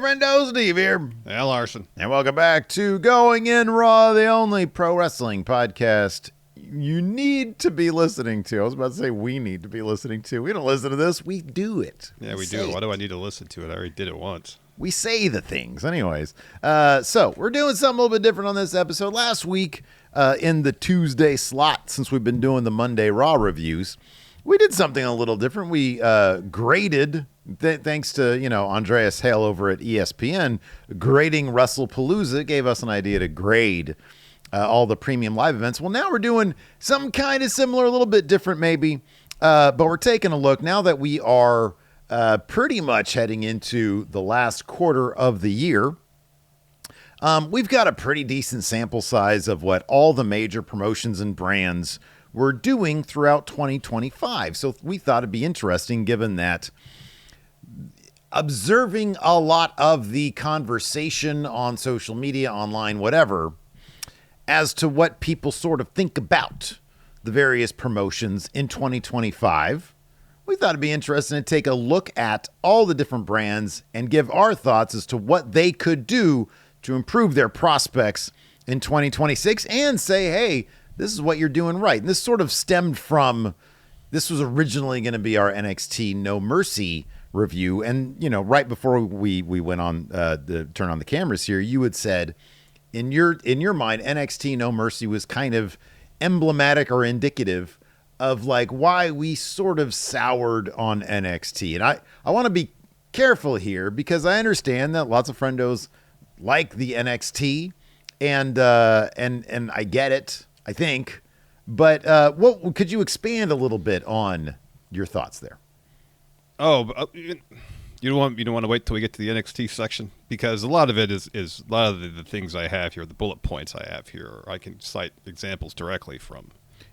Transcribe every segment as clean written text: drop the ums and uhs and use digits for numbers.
Friendo, Steve here. Yeah, Larson. And welcome back to Going In Raw, the only pro wrestling podcast you need to be listening to. I was about to say we need to be listening to. We don't listen to this. We do it. Yeah, we do. Why do I need to listen to it? I already did it once. We say the things. Anyways, so we're doing something a little bit different on this episode. Last week in the Tuesday slot, since we've been doing the Monday Raw reviews, we did something a little different. We graded, thanks to, Andreas Hale over at ESPN, grading WrestlePalooza gave us an idea to grade all the premium live events. Well, now we're doing something kind of similar, a little bit different maybe, but we're taking a look now that we are pretty much heading into the last quarter of the year. We've got a pretty decent sample size of what all the major promotions and brands were doing throughout 2025. So we thought it'd be interesting, given that observing a lot of the conversation on social media, online, whatever, as to what people sort of think about the various promotions in 2025. We thought it'd be interesting to take a look at all the different brands and give our thoughts as to what they could do to improve their prospects in 2026 and say, hey, this is what you're doing right. And this sort of stemmed from, this was originally going to be our NXT No Mercy review. And, right before we went on the turn on the cameras here, you had said in your mind, NXT No Mercy was kind of emblematic or indicative of like why we sort of soured on NXT. And I want to be careful here because I understand that lots of friendos like the NXT and I get it, I think. But what could you expand a little bit on your thoughts there? Oh, you don't want to wait till we get to the NXT section, because a lot of it is a lot of the things I have here, the bullet points I have here, I can cite examples directly from.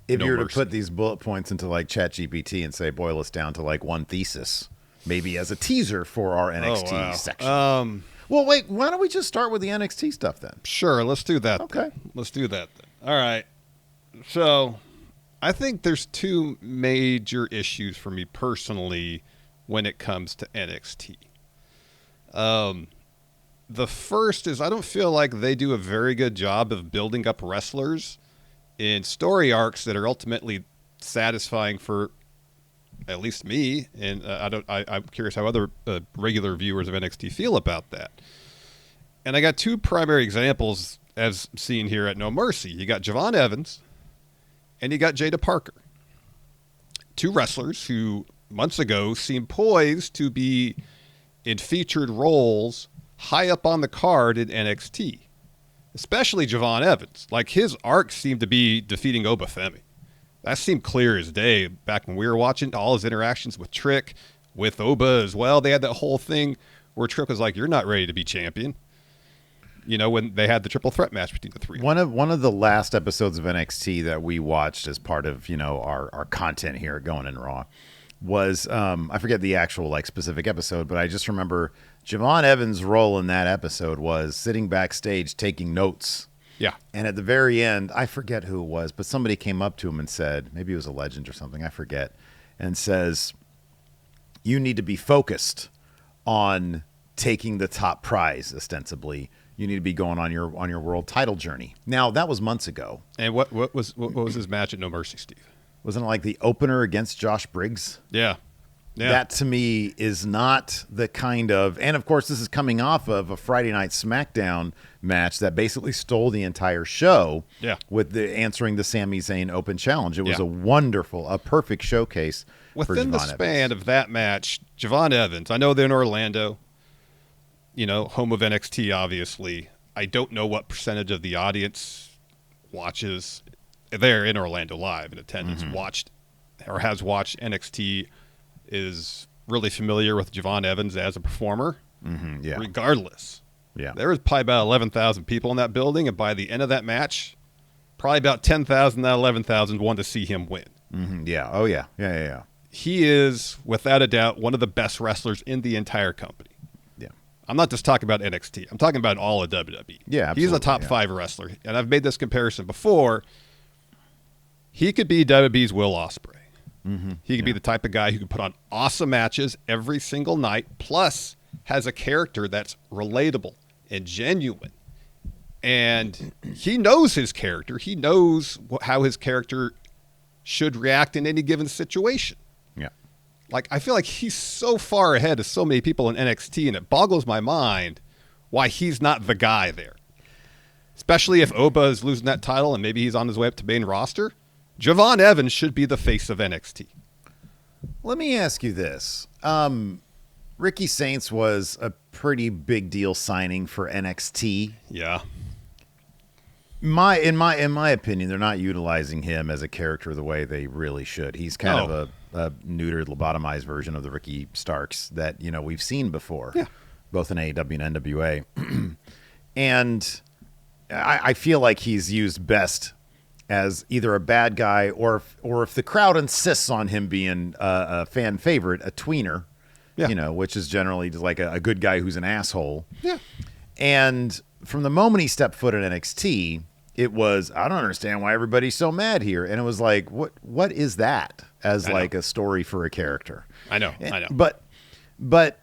If you were to put these bullet points into like ChatGPT and say boil us down to like one thesis, maybe as a teaser for our NXT section. Well, wait, why don't we just start with the NXT stuff then? Sure, let's do that. Okay. Let's do that then. All right. So, I think there's two major issues for me personally when it comes to NXT. The first is I don't feel like they do a very good job of building up wrestlers in story arcs that are ultimately satisfying for at least me, and I'm curious how other regular viewers of NXT feel about that. And I got two primary examples as seen here at No Mercy. You got Javon Evans, and you got Jada Parker. Two wrestlers who months ago seemed poised to be in featured roles high up on the card in NXT. Especially Javon Evans. Like, his arc seemed to be defeating Obafemi. That seemed clear as day back when we were watching all his interactions with Trick, with Oba as well. They had that whole thing where Trick was like, you're not ready to be champion. When they had the triple threat match between the three. One of the last episodes of NXT that we watched as part of, our content here at Going In Raw was, I forget the actual like specific episode, but I just remember Javon Evans' role in that episode was sitting backstage taking notes. Yeah. And at the very end, I forget who it was, but somebody came up to him and said, maybe it was a legend or something, I forget, and says, you need to be focused on taking the top prize, ostensibly. You need to be going on your world title journey. Now, that was months ago. And what was his match at No Mercy, Steve? Wasn't it like the opener against Josh Briggs? Yeah. That to me is not the kind of, and of course this is coming off of a Friday Night SmackDown match that basically stole the entire show. Yeah. With the answering the Sami Zayn Open Challenge. It was a perfect showcase. Within the span of that match, Javon Evans, I know they're in Orlando, home of NXT, obviously. I don't know what percentage of the audience watches. They're in Orlando live in attendance, watched or has watched NXT, is really familiar with Javon Evans as a performer. Yeah. Regardless. Yeah. There was probably about 11,000 people in that building, and by the end of that match, probably about 10,000 out of 11,000 wanted to see him win. Yeah. Oh, yeah. Yeah. He is, without a doubt, one of the best wrestlers in the entire company. Yeah. I'm not just talking about NXT. I'm talking about all of WWE. Yeah, absolutely. He's a top 5 wrestler, and I've made this comparison before. He could be WWE's Will Ospreay. He could be the type of guy who could put on awesome matches every single night, plus has a character that's relatable and genuine. And he knows his character. He knows how his character should react in any given situation. Yeah. Like, I feel like he's so far ahead of so many people in NXT, and it boggles my mind why he's not the guy there. Especially if Oba is losing that title and maybe he's on his way up to main roster. Javon Evans should be the face of NXT. Let me ask you this. Ricky Saints was a pretty big deal signing for NXT. Yeah. In my opinion, they're not utilizing him as a character the way they really should. He's kind of a neutered, lobotomized version of the Ricky Starks that, we've seen before, both in AEW and NWA. And I feel like he's used best as either a bad guy or if the crowd insists on him being a fan favorite, a tweener, which is generally just like a good guy who's an asshole. Yeah. And from the moment he stepped foot in NXT, it was, I don't understand why everybody's so mad here. And it was like, what is that as like a story for a character? I know. But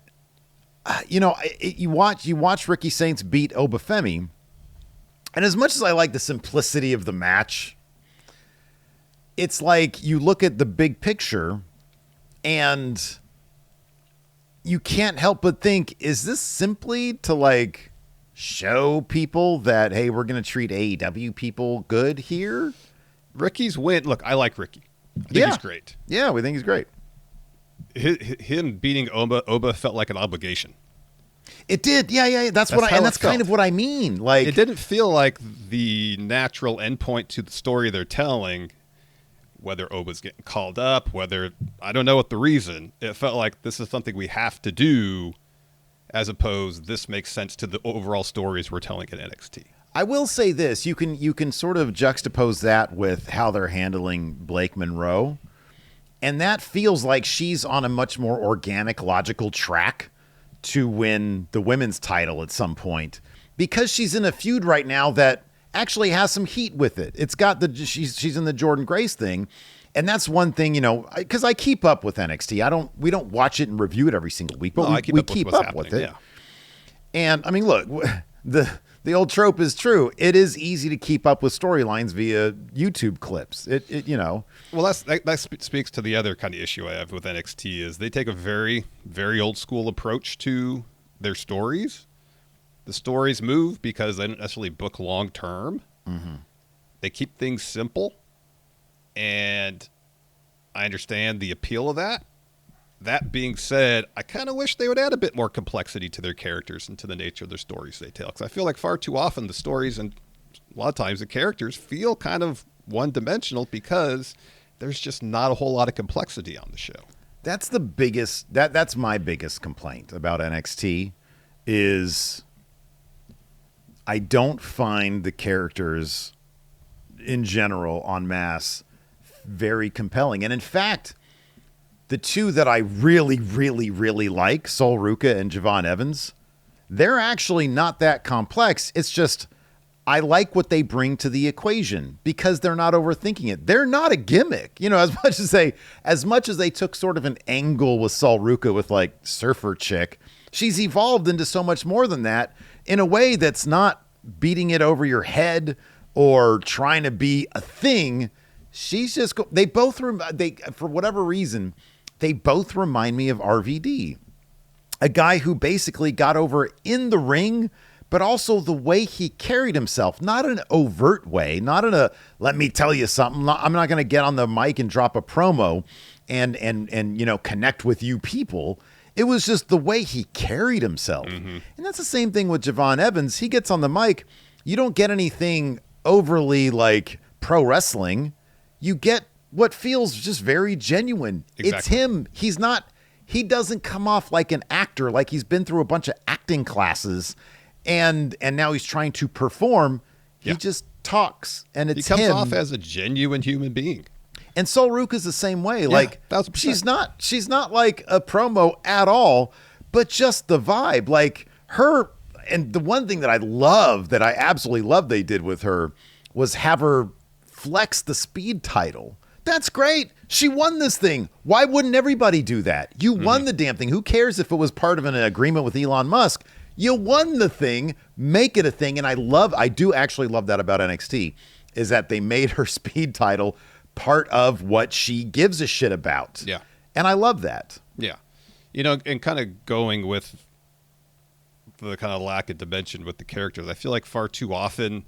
you watch Ricky Saints beat Obafemi, and as much as I like the simplicity of the match, it's like you look at the big picture and you can't help but think, is this simply to like show people that, hey, we're going to treat AEW people good here? Ricky's win. Look, I like Ricky. I think he's great. Yeah, we think he's great. Him beating Oba felt like an obligation. It did. Yeah. That's kind of what I mean. Like, it didn't feel like the natural endpoint to the story they're telling, whether Oba's getting called up, whether, I don't know what the reason. It felt like this is something we have to do, as opposed this makes sense to the overall stories we're telling at NXT. I will say this. You can sort of juxtapose that with how they're handling Blake Monroe. And that feels like she's on a much more organic, logical track to win the women's title at some point, because she's in a feud right now that actually has some heat with it. It's got she's in the Jordan Grace thing. And that's one thing, because I keep up with NXT. We don't watch it and review it every single week, but we keep up with it. Yeah. And I mean, look, the old trope is true. It is easy to keep up with storylines via YouTube clips. Well, that speaks to the other kind of issue I have with NXT is they take a very, very old school approach to their stories. The stories move because they don't necessarily book long term. Mm-hmm. They keep things simple, and I understand the appeal of that. That being said, I kind of wish they would add a bit more complexity to their characters and to the nature of their stories they tell. Because I feel like far too often the stories and a lot of times the characters feel kind of one-dimensional because there's just not a whole lot of complexity on the show. That's the biggest. That's my biggest complaint about NXT is I don't find the characters in general en masse very compelling. And in fact, the two that I really, really, really like, Sol Ruca and Javon Evans, they're actually not that complex. It's just I like what they bring to the equation because they're not overthinking it. They're not a gimmick. As much as they took sort of an angle with Sol Ruca with like Surfer Chick, she's evolved into so much more than that in a way that's not beating it over your head or trying to be a thing. She's just for whatever reason, they both remind me of RVD, a guy who basically got over in the ring, but also the way he carried himself, not in an overt way, not in a, let me tell you something. I'm not going to get on the mic and drop a promo and connect with you people. It was just the way he carried himself. Mm-hmm. And that's the same thing with Javon Evans. He gets on the mic. You don't get anything overly like pro wrestling. You get what feels just very genuine. Exactly. It's him. He doesn't come off like an actor, like he's been through a bunch of acting classes and now he's trying to perform. Yeah. He just talks and it's him. He comes off as a genuine human being. And Sol Ruca's the same way. Yeah, like 1000%. She's not like a promo at all, but just the vibe. Like her, and the one thing that I absolutely love they did with her was have her flex the speed title. That's great. She won this thing. Why wouldn't everybody do that? You won the damn thing. Who cares if it was part of an agreement with Elon Musk? You won the thing. Make it a thing. And I do actually love that about NXT, is that they made her speed title part of what she gives a shit about. Yeah. And I love that. Yeah. You know, and kind of going with the kind of lack of dimension with the characters, I feel like far too often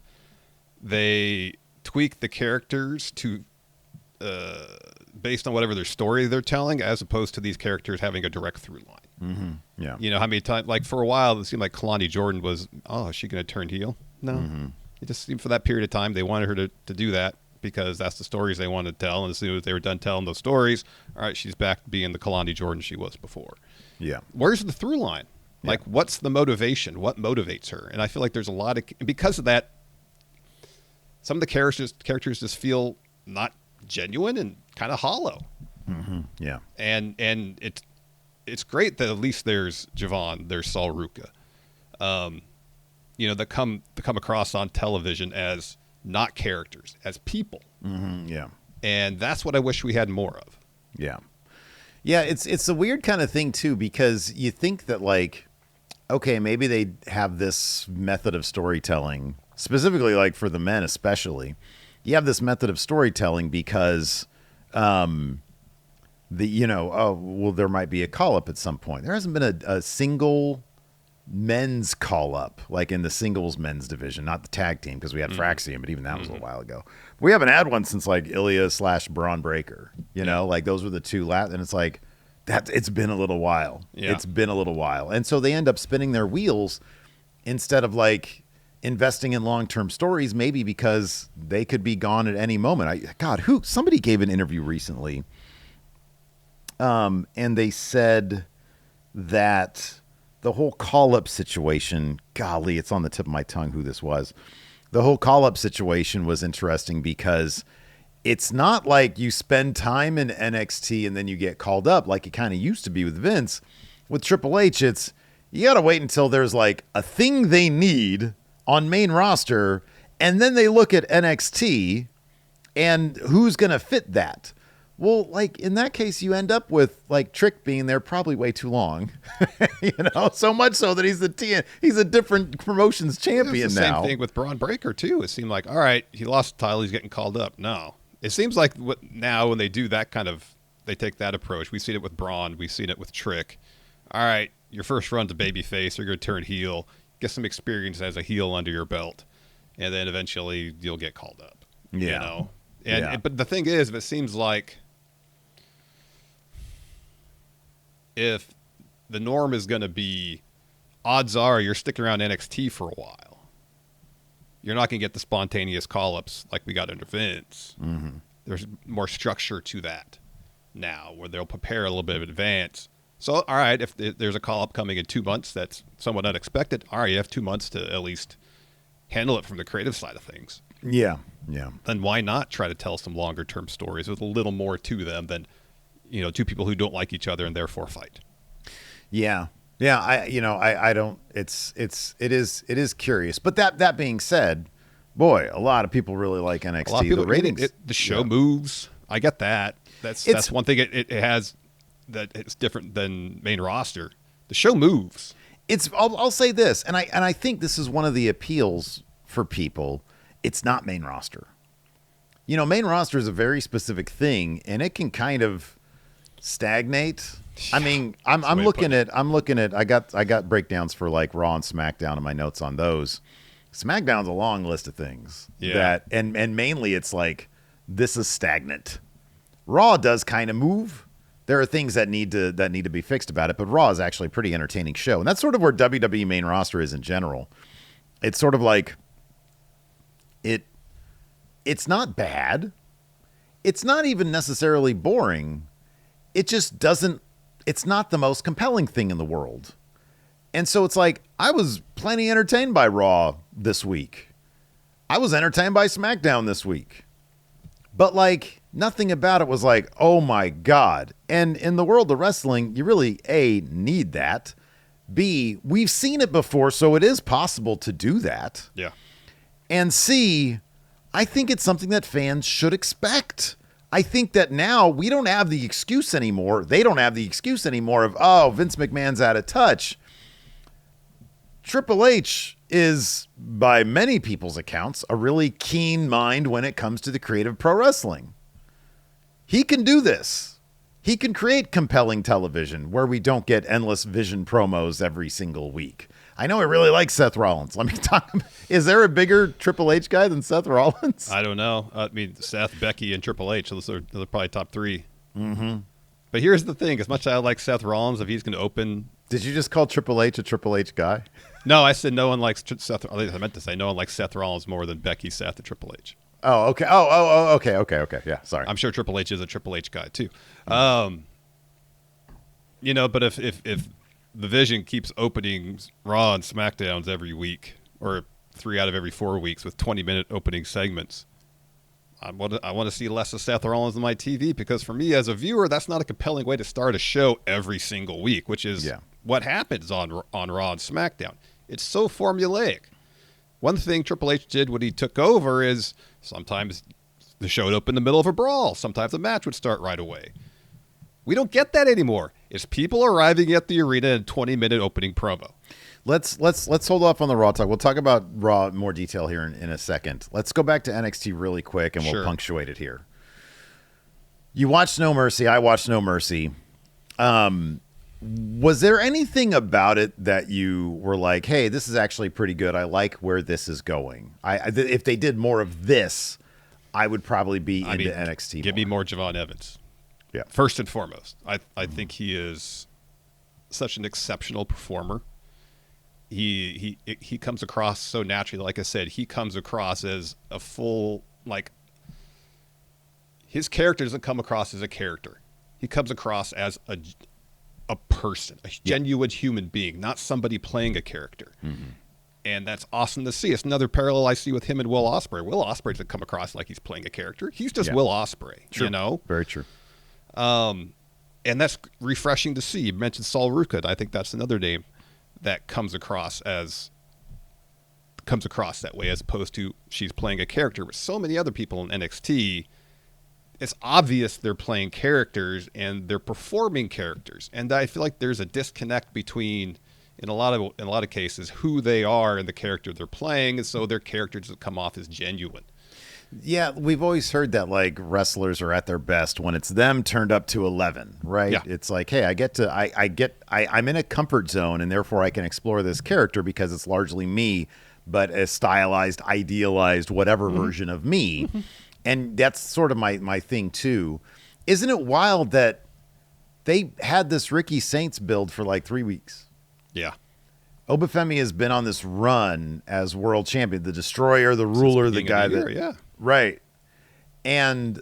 they tweak the characters to based on whatever their story they're telling, as opposed to these characters having a direct through line. Mm-hmm. Yeah. You know, how many times, like for a while, it seemed like Kalani Jordan was, is she going to turn heel? No. Mm-hmm. It just seemed for that period of time they wanted her to do that because that's the stories they wanted to tell. And as soon as they were done telling those stories, all right, she's back being the Kalani Jordan she was before. Yeah. Where's the through line? Like, what's the motivation? What motivates her? And I feel like there's a lot of, because of that, some of the characters just feel not genuine and kind of hollow. Mm-hmm. Yeah. And it's great that at least there's Javon, there's Saul Ruka, that come across on television as not characters, as people. Mm-hmm. Yeah. And that's what I wish we had more of. Yeah. Yeah, it's a weird kind of thing too, because you think that, like, okay, maybe they have this method of storytelling, specifically like for the men especially. You have this method of storytelling because there might be a call up at some point. There hasn't been a single men's call up, like in the singles men's division, not the tag team, because we had Fraxium, but even that was a while ago. We haven't had one since like Ilya/Braun Breaker, like those were the two last, and it's like it's been a little while. Yeah. It's been a little while. And so they end up spinning their wheels instead of like investing in long-term stories, maybe because they could be gone at any moment. Somebody gave an interview recently, and they said that the whole call-up situation, golly, it's on the tip of my tongue who this was. The whole call-up situation was interesting because it's not like you spend time in NXT and then you get called up like it kind of used to be with Vince. With Triple H, it's you got to wait until there's like a thing they need on main roster, and then they look at NXT and who's going to fit that. Well, like in that case, you end up with like Trick being there probably way too long, so much so that he's a different promotions champion it's the now. Same thing with Braun Breaker too. It seemed like, all right, he lost the title, he's getting called up. No, it seems like now when they do that they take that approach. We've seen it with Braun, we've seen it with Trick. All right, your first run to babyface, you're going to turn heel, get some experience as a heel under your belt, and then eventually you'll get called up. Yeah. But the thing is, it seems like if the norm is going to be, odds are you're sticking around NXT for a while, you're not going to get the spontaneous call-ups like we got under Vince. Mm-hmm. There's more structure to that now, where they'll prepare a little bit in advance. So, all right, if there's a call-up coming in 2 months that's somewhat unexpected, all right, you have 2 months to at least handle it from the creative side of things. Yeah. Then why not try to tell some longer-term stories with a little more to them than two people who don't like each other and therefore fight. Yeah. I don't, it is curious, but that being said, boy, a lot of people really like NXT. A lot of people, the ratings, the show moves. I get that. That's one thing it has that it's different than main roster. The show moves. I'll say this. And I think this is one of the appeals for people. It's not main roster. Main roster is a very specific thing, and it can kind of stagnate. I mean, I'm looking at I got breakdowns for like Raw and SmackDown and my notes on those. SmackDown's a long list of things that and mainly it's like this is stagnant. Raw does kind of move. There are things that need to be fixed about it, but Raw is actually a pretty entertaining show. And that's sort of where WWE main roster is in general. It's sort of like it's not bad. It's not even necessarily boring. It just doesn't, it's not the most compelling thing in the world. And so it's like, I was plenty entertained by Raw this week. I was entertained by SmackDown this week. But like, nothing about it was like, oh my God. And in the world of wrestling, you really, A, need that. B, we've seen it before, so it is possible to do that. Yeah. And C, I think it's something that fans should expect. I think that now we don't have the excuse anymore. They don't have the excuse anymore of, oh, Vince McMahon's out of touch. Triple H is, by many people's accounts, a really keen mind when it comes to the creative pro wrestling. He can do this. He can create compelling television where we don't get endless Vision promos every single week. I know I really like Seth Rollins. Let me talk. Is there a bigger Triple H guy than Seth Rollins? I don't know. I mean, Seth, Becky, and Triple H. Those are probably top three. Mm-hmm. But here's the thing. As much as I like Seth Rollins, if he's going to open... Did you just call Triple H a Triple H guy? No, I said no one likes Seth. I meant to say no one likes Seth Rollins more than Becky, Seth, and Triple H. Oh, okay. Oh, okay. Yeah, sorry. I'm sure Triple H is a Triple H guy, too. You know, but if the Vision keeps opening Raw and SmackDowns every week, or 3 out of every 4 weeks with 20-minute opening segments, I want to see less of Seth Rollins on my TV, because for me as a viewer, that's not a compelling way to start a show every single week, which is what happens on Raw and SmackDown. It's so formulaic. One thing Triple H did when he took over is sometimes the show would open in the middle of a brawl. Sometimes the match would start right away. We don't get that anymore. It's people arriving at the arena in a 20-minute opening promo. Let's hold off on the Raw talk. We'll talk about Raw in more detail here in a second. Let's go back to NXT really quick, and we'll punctuate it here. You watched No Mercy. I watched No Mercy. Was there anything about it that you were like, hey, this is actually pretty good. I like where this is going. If they did more of this, I would probably be into NXT. Give me more Javon Evans. Yeah. First and foremost, I think he is such an exceptional performer. He comes across so naturally. Like I said, he comes across as a full, like, his character doesn't come across as a character. He comes across as a person, a genuine human being, not somebody playing a character. Mm-hmm. And that's awesome to see. It's another parallel I see with him and Will Ospreay. Will Ospreay doesn't come across like he's playing a character. He's just Will Ospreay, true. You know? Very true. And that's refreshing to see. You mentioned Saul Ruka. I think that's another name that comes across that way, as opposed to she's playing a character. With so many other people in NXT, it's obvious they're playing characters and they're performing characters. And I feel like there's a disconnect between, in a lot of cases, who they are and the character they're playing, and so their characters come off as genuine. Yeah, we've always heard that, like, wrestlers are at their best when it's them turned up to 11, right? Yeah. It's like, hey, I'm in a comfort zone, and therefore I can explore this character because it's largely me, but a stylized, idealized, whatever version of me. And that's sort of my thing too. Isn't it wild that they had this Ricky Saints build for like 3 weeks? Yeah. Obafemi has been on this run as world champion, the destroyer, the ruler, the guy right. And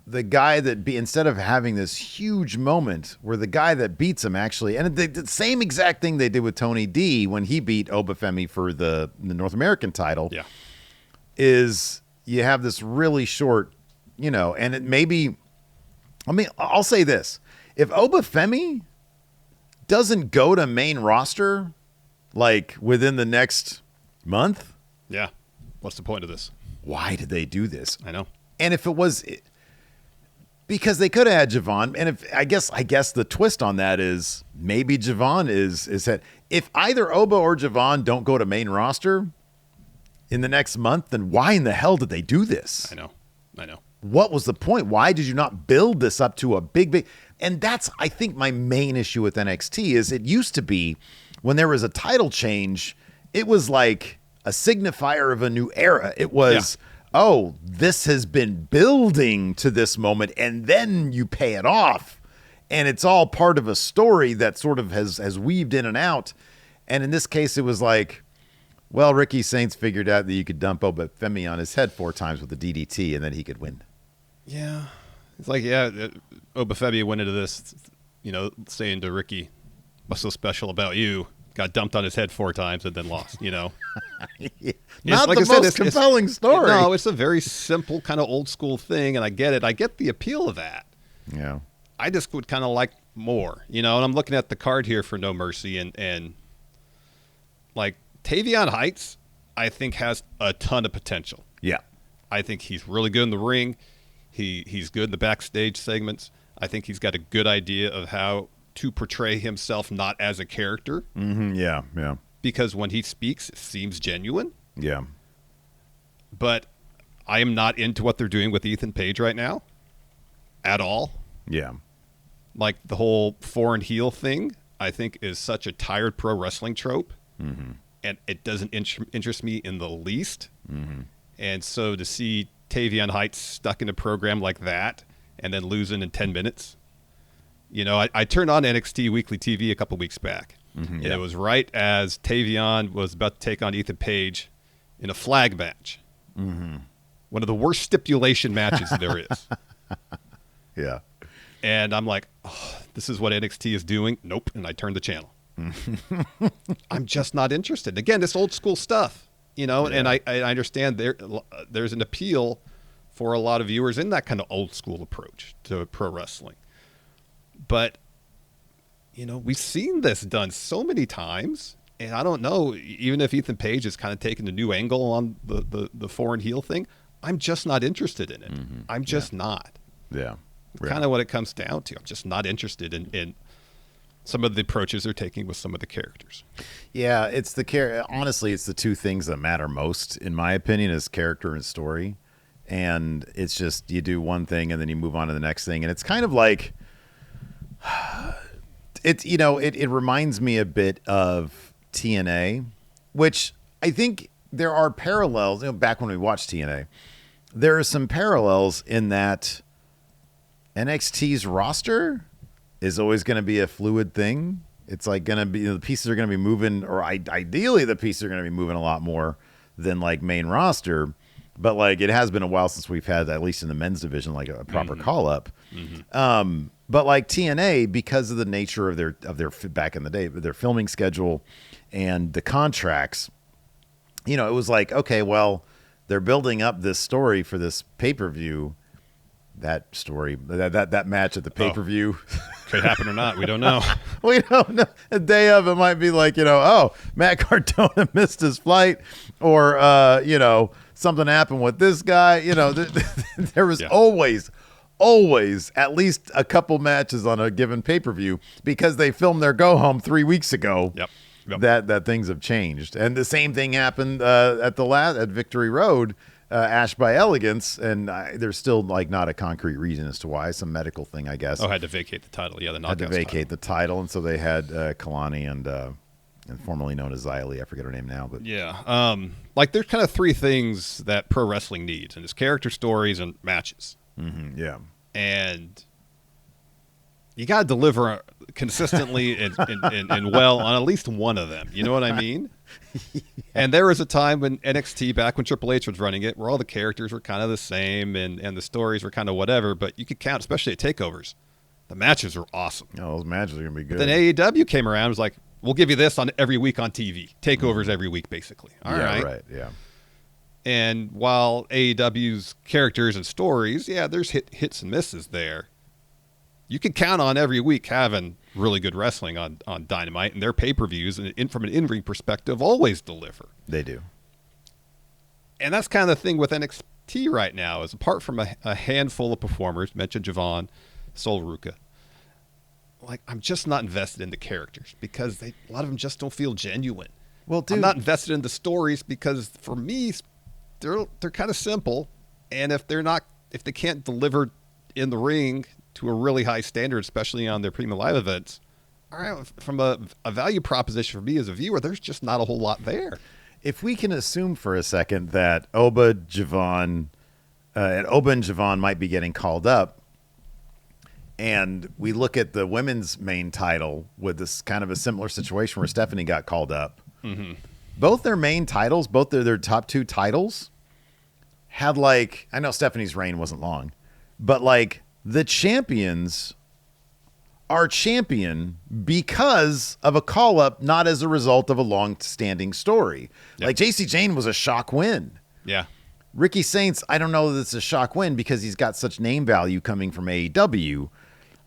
the guy that instead of having this huge moment where the guy that beats him actually, and the same exact thing they did with Tony D when he beat Obafemi for the North American title, is you have this really short, and it maybe, I'll say this. If Obafemi doesn't go to main roster, like within the next month. Yeah. What's the point of this? Why did they do this? I know. And if it was because they could have had Javon, and if I guess the twist on that is maybe Javon is that if either Oba or Javon don't go to main roster in the next month, then why in the hell did they do this? I know. What was the point? Why did you not build this up to a big, and that's, I think, my main issue with NXT is it used to be when there was a title change, it was like a signifier of a new era. It was, oh, this has been building to this moment, and then you pay it off. And it's all part of a story that sort of has weaved in and out. And in this case, it was like, well, Ricky Saints figured out that you could dump Obafemi on his head 4 times with the DDT, and then he could win. Yeah. It's like, Obafemi went into this, saying to Ricky, what's so special about you? Got dumped on his head 4 times and then lost, Not like the most compelling story. No, it's a very simple kind of old school thing, and I get it. I get the appeal of that. Yeah. I just would kind of like more, and I'm looking at the card here for No Mercy, and like Tavion Heights, I think has a ton of potential. Yeah. I think he's really good in the ring. He's good in the backstage segments. I think he's got a good idea of how to portray himself not as a character. Mm-hmm. Yeah, yeah. Because when he speaks, it seems genuine. Yeah. But I am not into what they're doing with Ethan Page right now at all. Yeah. Like the whole foreign heel thing, I think is such a tired pro wrestling trope. Mm-hmm. And it doesn't interest me in the least. Mm-hmm. And so to see Tavion Heights stuck in a program like that and then losing in 10 minutes. You know, I turned on NXT Weekly TV a couple weeks back. Mm-hmm, and yeah. it was right as Tavion was about to take on Ethan Page in a flag match. Mm-hmm. One of the worst stipulation matches there is. Yeah. And I'm like, oh, this is what NXT is doing? Nope. And I turned the channel. I'm just not interested. Again, this old school stuff, you know, Yeah. and I understand there's an appeal for a lot of viewers in that kind of old school approach to pro wrestling. But, you know, we've seen this done so many times. And I don't know, even if Ethan Page is kind of taking a new angle on the foreign heel thing, I'm just not interested in it. Mm-hmm. I'm just not. Yeah. Kind of what it comes down to. I'm just not interested in some of the approaches they're taking with some of the characters. Yeah, it's honestly, it's the two things that matter most, in my opinion, is character and story. And it's just, you do one thing and then you move on to the next thing. And it's kind of like, it's, you know, it reminds me a bit of TNA, which I think there are parallels. You know, back when we watched TNA, there are some parallels in that NXT's roster is always going to be a fluid thing. It's like going to be, the pieces are going to be moving, or ideally the pieces are going to be moving a lot more than like main roster. But like, it has been a while since we've had, at least in the men's division, like a proper call up. Mm-hmm. But like TNA, because of the nature of their back in the day, their filming schedule and the contracts, you know, it was like, okay, well, they're building up this story for this pay-per-view. That story, that match at the pay-per-view. Could happen or not. We don't know. We don't know. A day of it might be like, you know, oh, Matt Cardona missed his flight, or, you know, something happened with this guy. You know, there was always at least a couple matches on a given pay-per-view because they filmed their go-home 3 weeks ago. Yep. That things have changed. And the same thing happened at Victory Road. Ash by Elegance, and there's still like not a concrete reason as to why. Some medical thing, I guess. Oh, had to vacate the title. Yeah, the Knockouts had to vacate the title, and so they had Kalani and formerly known as Xylee. I forget her name now, but yeah, like there's kind of three things that pro wrestling needs, and it's character stories and matches. Mm-hmm, yeah, and you got to deliver consistently and well on at least one of them. You know what I mean? Yeah. And there was a time when NXT, back when Triple H was running it, where all the characters were kind of the same and the stories were kind of whatever, but you could count, especially at takeovers, the matches were awesome. Oh, those matches are going to be good. But then AEW came around and was like, we'll give you this on every week on TV. Takeovers every week, basically. All right. Right, yeah. And while AEW's characters and stories, yeah, there's hits and misses there. You can count on every week having really good wrestling on Dynamite, and their pay-per-views, and from an in-ring perspective, always deliver. They do. And that's kind of the thing with NXT right now, is apart from a handful of performers, mentioned Javon, Sol Ruka, like, I'm just not invested in the characters because a lot of them just don't feel genuine. Well, dude, I'm not invested in the stories because, for me, they're kind of simple, and if they can't deliver in the ring to a really high standard, especially on their premium live events, all right, from a value proposition for me as a viewer, there's just not a whole lot there. If we can assume for a second that Oba and Javon might be getting called up, and we look at the women's main title with this kind of a similar situation where Stephanie got called up, both their main titles, both their top two titles, had like, I know Stephanie's reign wasn't long, but like, the champions are champion because of a call-up, not as a result of a long-standing story. Yep. Like, JC Jane was a shock win. Yeah. Ricky Saints, I don't know that it's a shock win because he's got such name value coming from AEW,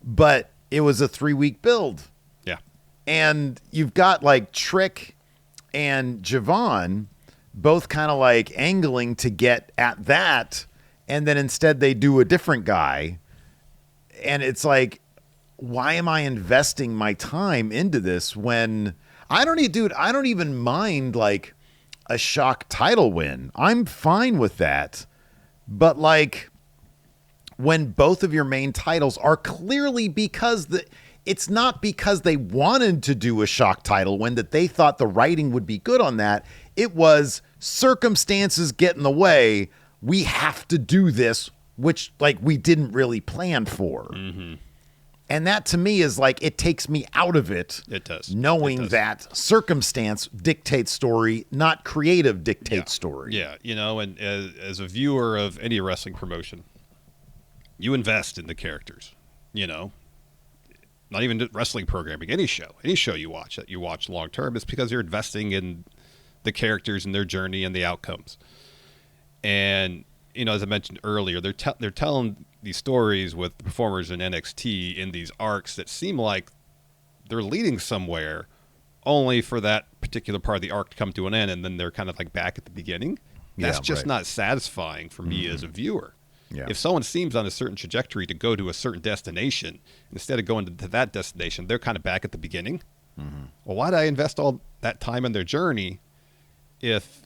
but it was a 3-week build. Yeah. And you've got, like, Trick and Javon both kind of, like, angling to get at that. and then instead they do a different guy. And it's like, why am I investing my time into this when I don't even mind like a shock title win. I'm fine with that. But like when both of your main titles are clearly it's not because they wanted to do a shock title win that they thought the writing would be good on that. It was circumstances get in the way. We have to do this, which like we didn't really plan for. Mm-hmm. And that to me is like, it takes me out of it. It does. Knowing that circumstance dictates story, not creative dictates story. Yeah. And as a viewer of any wrestling promotion, you invest in the characters, not even wrestling programming, any show you watch that you watch long term, it's because you're investing in the characters and their journey and the outcomes. And, as I mentioned earlier, they're telling these stories with the performers in NXT in these arcs that seem like they're leading somewhere, only for that particular part of the arc to come to an end, and then they're kind of like back at the beginning. That's just not satisfying for me as a viewer. Yeah. If someone seems on a certain trajectory to go to a certain destination, instead of going to that destination, they're kind of back at the beginning. Mm-hmm. Well, why did I invest all that time in their journey if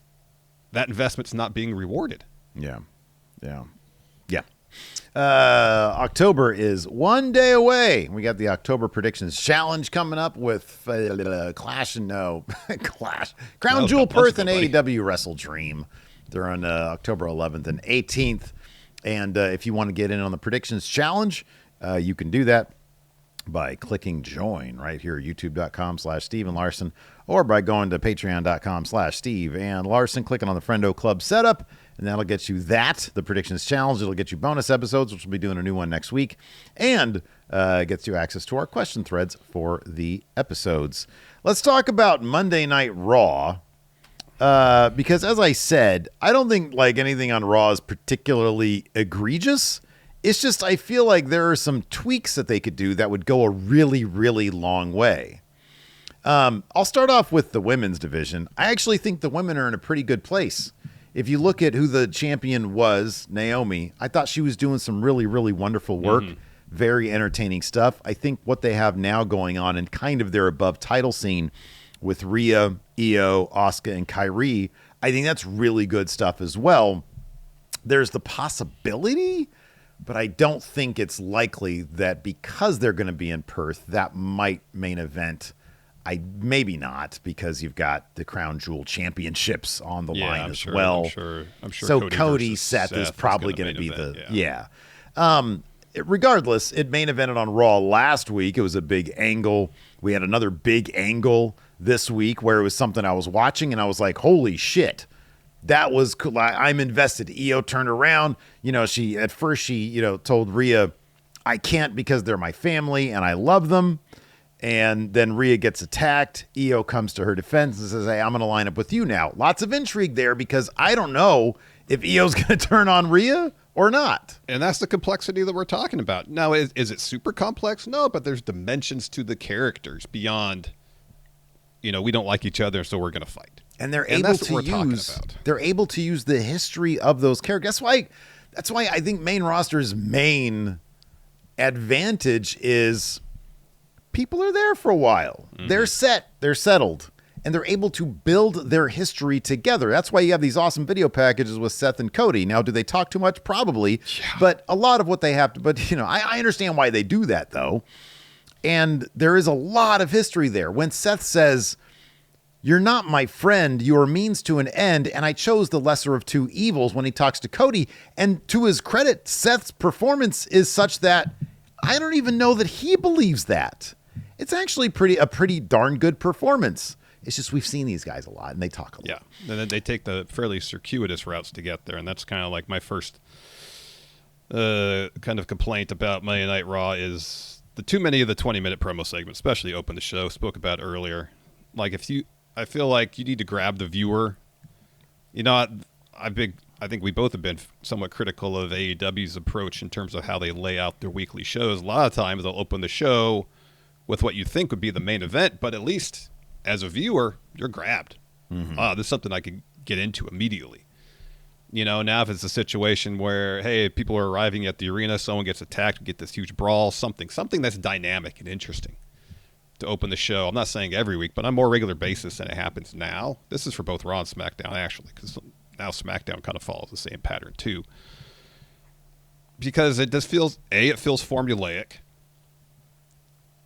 that investment's not being rewarded? Yeah. October is one day away. We got the October Predictions Challenge coming up with Clash. Crown Jewel, Perth, and AEW Wrestle Dream. They're on October 11th and 18th. And if you want to get in on the Predictions Challenge, you can do that by clicking join right here at youtube.com/Steve and Larson, or by going to patreon.com/Steve and Larson, clicking on the Friendo Club setup, and that'll get you the Predictions Challenge. It'll get you bonus episodes, which we'll be doing a new one next week, and gets you access to our question threads for the episodes. Let's talk about Monday Night Raw, because as I said, I don't think like anything on Raw is particularly egregious. It's just I feel like there are some tweaks that they could do that would go a really, really long way. I'll start off with the women's division. I actually think the women are in a pretty good place. If you look at who the champion was, Naomi, I thought she was doing some really, really wonderful work. Mm-hmm. Very entertaining stuff. I think what they have now going on in kind of their above title scene with Rhea, Io, Asuka, and Kairi, I think that's really good stuff as well. There's the possibility, but I don't think it's likely that because they're going to be in Perth, that might main event. Maybe not, because you've got the Crown Jewel Championships on the line as well. I'm sure. So Cody Seth is probably going to be regardless, it main evented on Raw last week. It was a big angle. We had another big angle this week where it was something I was watching and I was like, holy shit. That was cool. I'm invested. Io turned around. She told Rhea, I can't because they're my family and I love them. And then Rhea gets attacked. Io comes to her defense and says, hey, I'm going to line up with you now. Lots of intrigue there because I don't know if Io's going to turn on Rhea or not. And that's the complexity that we're talking about. Now, is it super complex? No, but there's dimensions to the characters beyond, we don't like each other, so we're going to fight. And they're able to use the history of those characters. That's why I think main roster's main advantage is people are there for a while. Mm-hmm. They're set, they're settled, and they're able to build their history together. That's why you have these awesome video packages with Seth and Cody. Now, do they talk too much? Probably. Yeah. But a lot of what they have to, I understand why they do that though. And there is a lot of history there. When Seth says, you're not my friend, you're a means to an end, and I chose the lesser of two evils when he talks to Cody. And to his credit, Seth's performance is such that I don't even know that he believes that. It's actually a pretty darn good performance. It's just we've seen these guys a lot, and they talk a lot. Yeah, and then they take the fairly circuitous routes to get there, and that's kind of like my first kind of complaint about Monday Night Raw is too many of the 20-minute promo segments, especially open the show, spoke about earlier. Like I feel like you need to grab the viewer. I think we both have been somewhat critical of AEW's approach in terms of how they lay out their weekly shows. A lot of times they'll open the show with what you think would be the main event, but at least as a viewer, you're grabbed. Mm-hmm. This is something I could get into immediately. Now if it's a situation where, hey, people are arriving at the arena, someone gets attacked, we get this huge brawl, something that's dynamic and interesting to open the show. I'm not saying every week, but on a more regular basis than it happens now. This is for both Raw and SmackDown, actually, because now SmackDown kind of follows the same pattern, too. Because it just feels, it feels formulaic.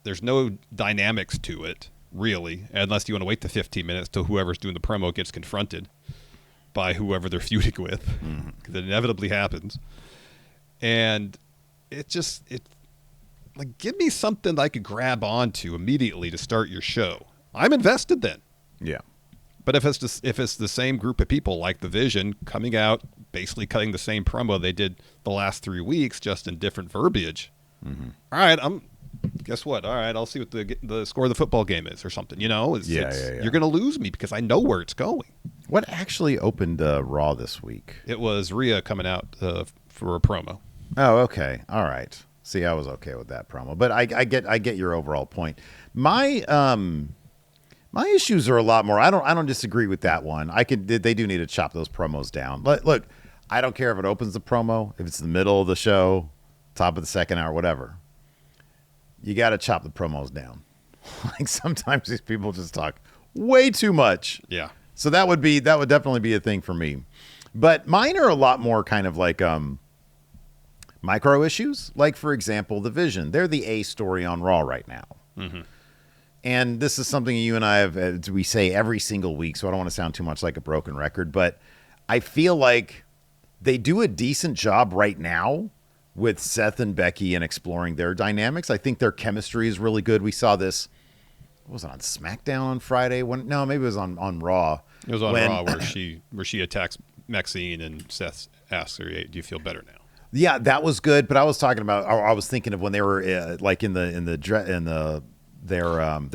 There's no dynamics to it, really, unless you want to wait the 15 minutes till whoever's doing the promo gets confronted by whoever they're feuding with, because it inevitably happens. And like, give me something that I could grab onto immediately to start your show. I'm invested then. Yeah. But if it's the same group of people, like the Vision, coming out, basically cutting the same promo they did the last 3 weeks, just in different verbiage. Mm-hmm. All right, guess what? All right, I'll see what the score of the football game is or something. You're going to lose me because I know where it's going. What actually opened Raw this week? It was Rhea coming out for a promo. Oh, okay. All right. See, I was okay with that promo, but I get your overall point. My issues are a lot more. I don't disagree with that one. They do need to chop those promos down. Look, I don't care if it opens the promo, if it's the middle of the show, top of the second hour, whatever. You got to chop the promos down. Like, sometimes these people just talk way too much. Yeah. So that would definitely be a thing for me. But mine are a lot more kind of like micro issues. Like, for example, the Vision. They're the A story on Raw right now. Mm-hmm. And this is something you and I have, we say every single week, so I don't want to sound too much like a broken record, but I feel like they do a decent job right now with Seth and Becky and exploring their dynamics. I think their chemistry is really good. We saw this, what was it, on SmackDown on Friday? No, maybe it was on Raw. It was on Raw where she attacks Maxine and Seth asks her, hey, do you feel better now? Yeah, that was good, but I was thinking of when they were like in their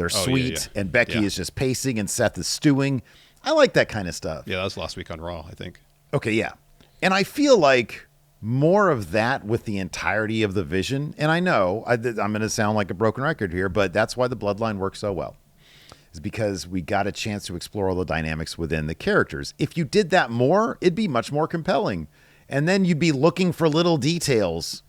suite, and Becky is just pacing and Seth is stewing. I like that kind of stuff. Yeah, that was last week on Raw, I think. Okay, yeah. And I feel like more of that with the entirety of the Vision. And I know I'm going to sound like a broken record here, but that's why the Bloodline works so well. Is because we got a chance to explore all the dynamics within the characters. If you did that more, it'd be much more compelling. And then you'd be looking for little details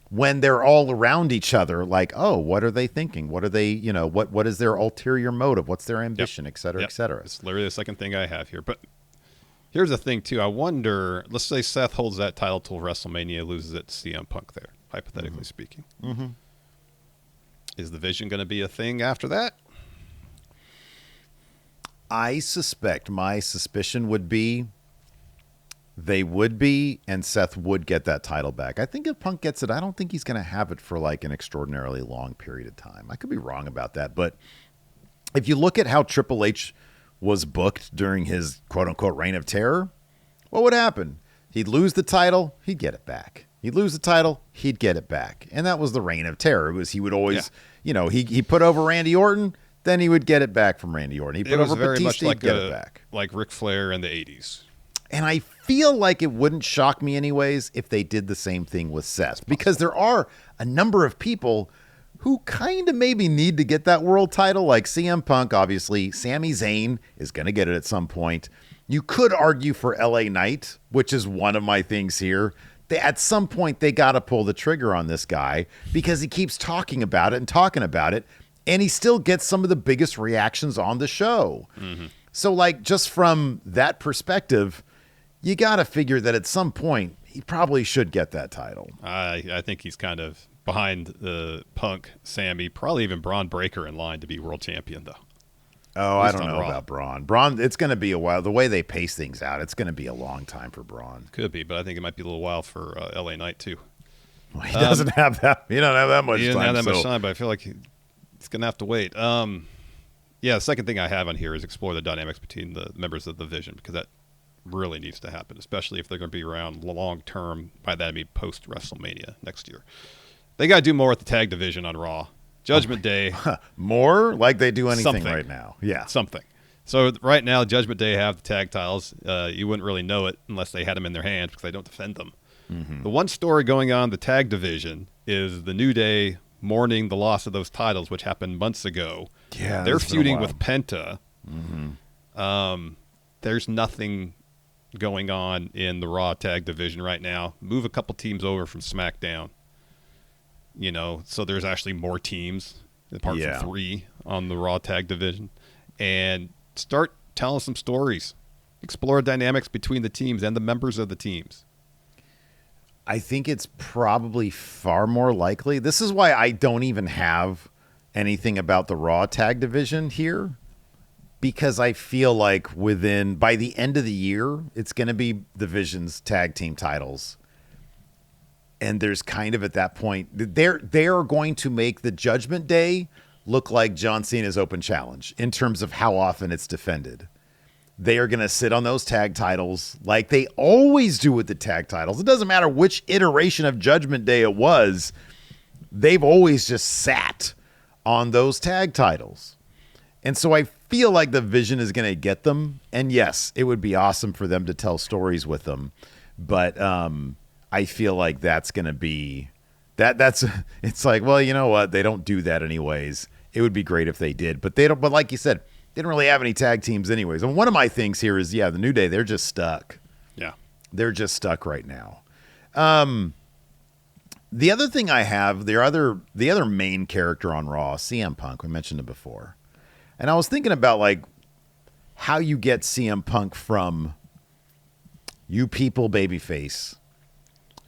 when they're all around each other, like, oh, what are they thinking? What are they, what is their ulterior motive? What's their ambition, et cetera, et cetera. It's literally the second thing I have here. But here's the thing, too. I wonder, let's say Seth holds that title till WrestleMania, loses it to CM Punk there, hypothetically speaking. Mm-hmm. Is the Vision going to be a thing after that? I suspect, my suspicion would be they would be, and Seth would get that title back. I think if Punk gets it, I don't think he's going to have it for like an extraordinarily long period of time. I could be wrong about that, but if you look at how Triple H was booked during his quote-unquote reign of terror, what would happen? He'd lose the title, he'd get it back. He'd lose the title, he'd get it back. And that was the reign of terror. It was, he would always, he put over Randy Orton, then he would get it back from Randy Orton. He put over Batista, he'd get it back. Like Ric Flair in the 80s. And I feel like it wouldn't shock me anyways if they did the same thing with Seth, because there are a number of people who kind of maybe need to get that world title, like CM Punk, obviously. Sami Zayn is going to get it at some point. You could argue for LA Knight, which is one of my things here. At some point, they got to pull the trigger on this guy because he keeps talking about it, and he still gets some of the biggest reactions on the show. Mm-hmm. So, like, just from that perspective, you got to figure that at some point he probably should get that title. I think he's kind of behind the Punk, Sammy, probably even Braun Breaker in line to be world champion, though. Oh, I don't know about Braun. Braun, it's going to be a while. The way they pace things out, it's going to be a long time for Braun. Could be, but I think it might be a little while for LA Knight, too. Well, he doesn't have that. He don't have that much time. He doesn't have that much time, but I feel like he's going to have to wait. The second thing I have on here is explore the dynamics between the members of the Vision, because that really needs to happen, especially if they're going to be around long term. By that I mean post WrestleMania next year. They got to do more with the tag division on Raw. Judgment Day. More? Like they do anything something right now. Yeah. Something. So right now, Judgment Day have the tag titles. You wouldn't really know it unless they had them in their hands because they don't defend them. Mm-hmm. The one story going on the tag division is the New Day mourning the loss of those titles, which happened months ago. Yeah, they're feuding with Penta. Mm-hmm. There's nothing going on in the Raw tag division right now. Move a couple teams over from SmackDown. So there's actually more teams apart from 3 on the Raw tag division, and start telling some stories. Explore dynamics between the teams and the members of the teams. I think it's probably far more likely. This is why I don't even have anything about the Raw tag division here, because I feel like by the end of the year, it's going to be the Vision's tag team titles. And there's kind of at that point, they are going to make the Judgment Day look like John Cena's Open Challenge in terms of how often it's defended. They are going to sit on those tag titles like they always do with the tag titles. It doesn't matter which iteration of Judgment Day it was. They've always just sat on those tag titles. And so I feel like the Vision is going to get them. And yes, it would be awesome for them to tell stories with them. But I feel like that's going to be it's like, well, you know what? They don't do that anyways. It would be great if they did, but they don't. But like you said, they don't really have any tag teams anyways. And one of my things here is, the New Day, they're just stuck. Yeah. They're just stuck right now. The other thing I have, the other main character on Raw, CM Punk, we mentioned it before. And I was thinking about like how you get CM Punk from you people babyface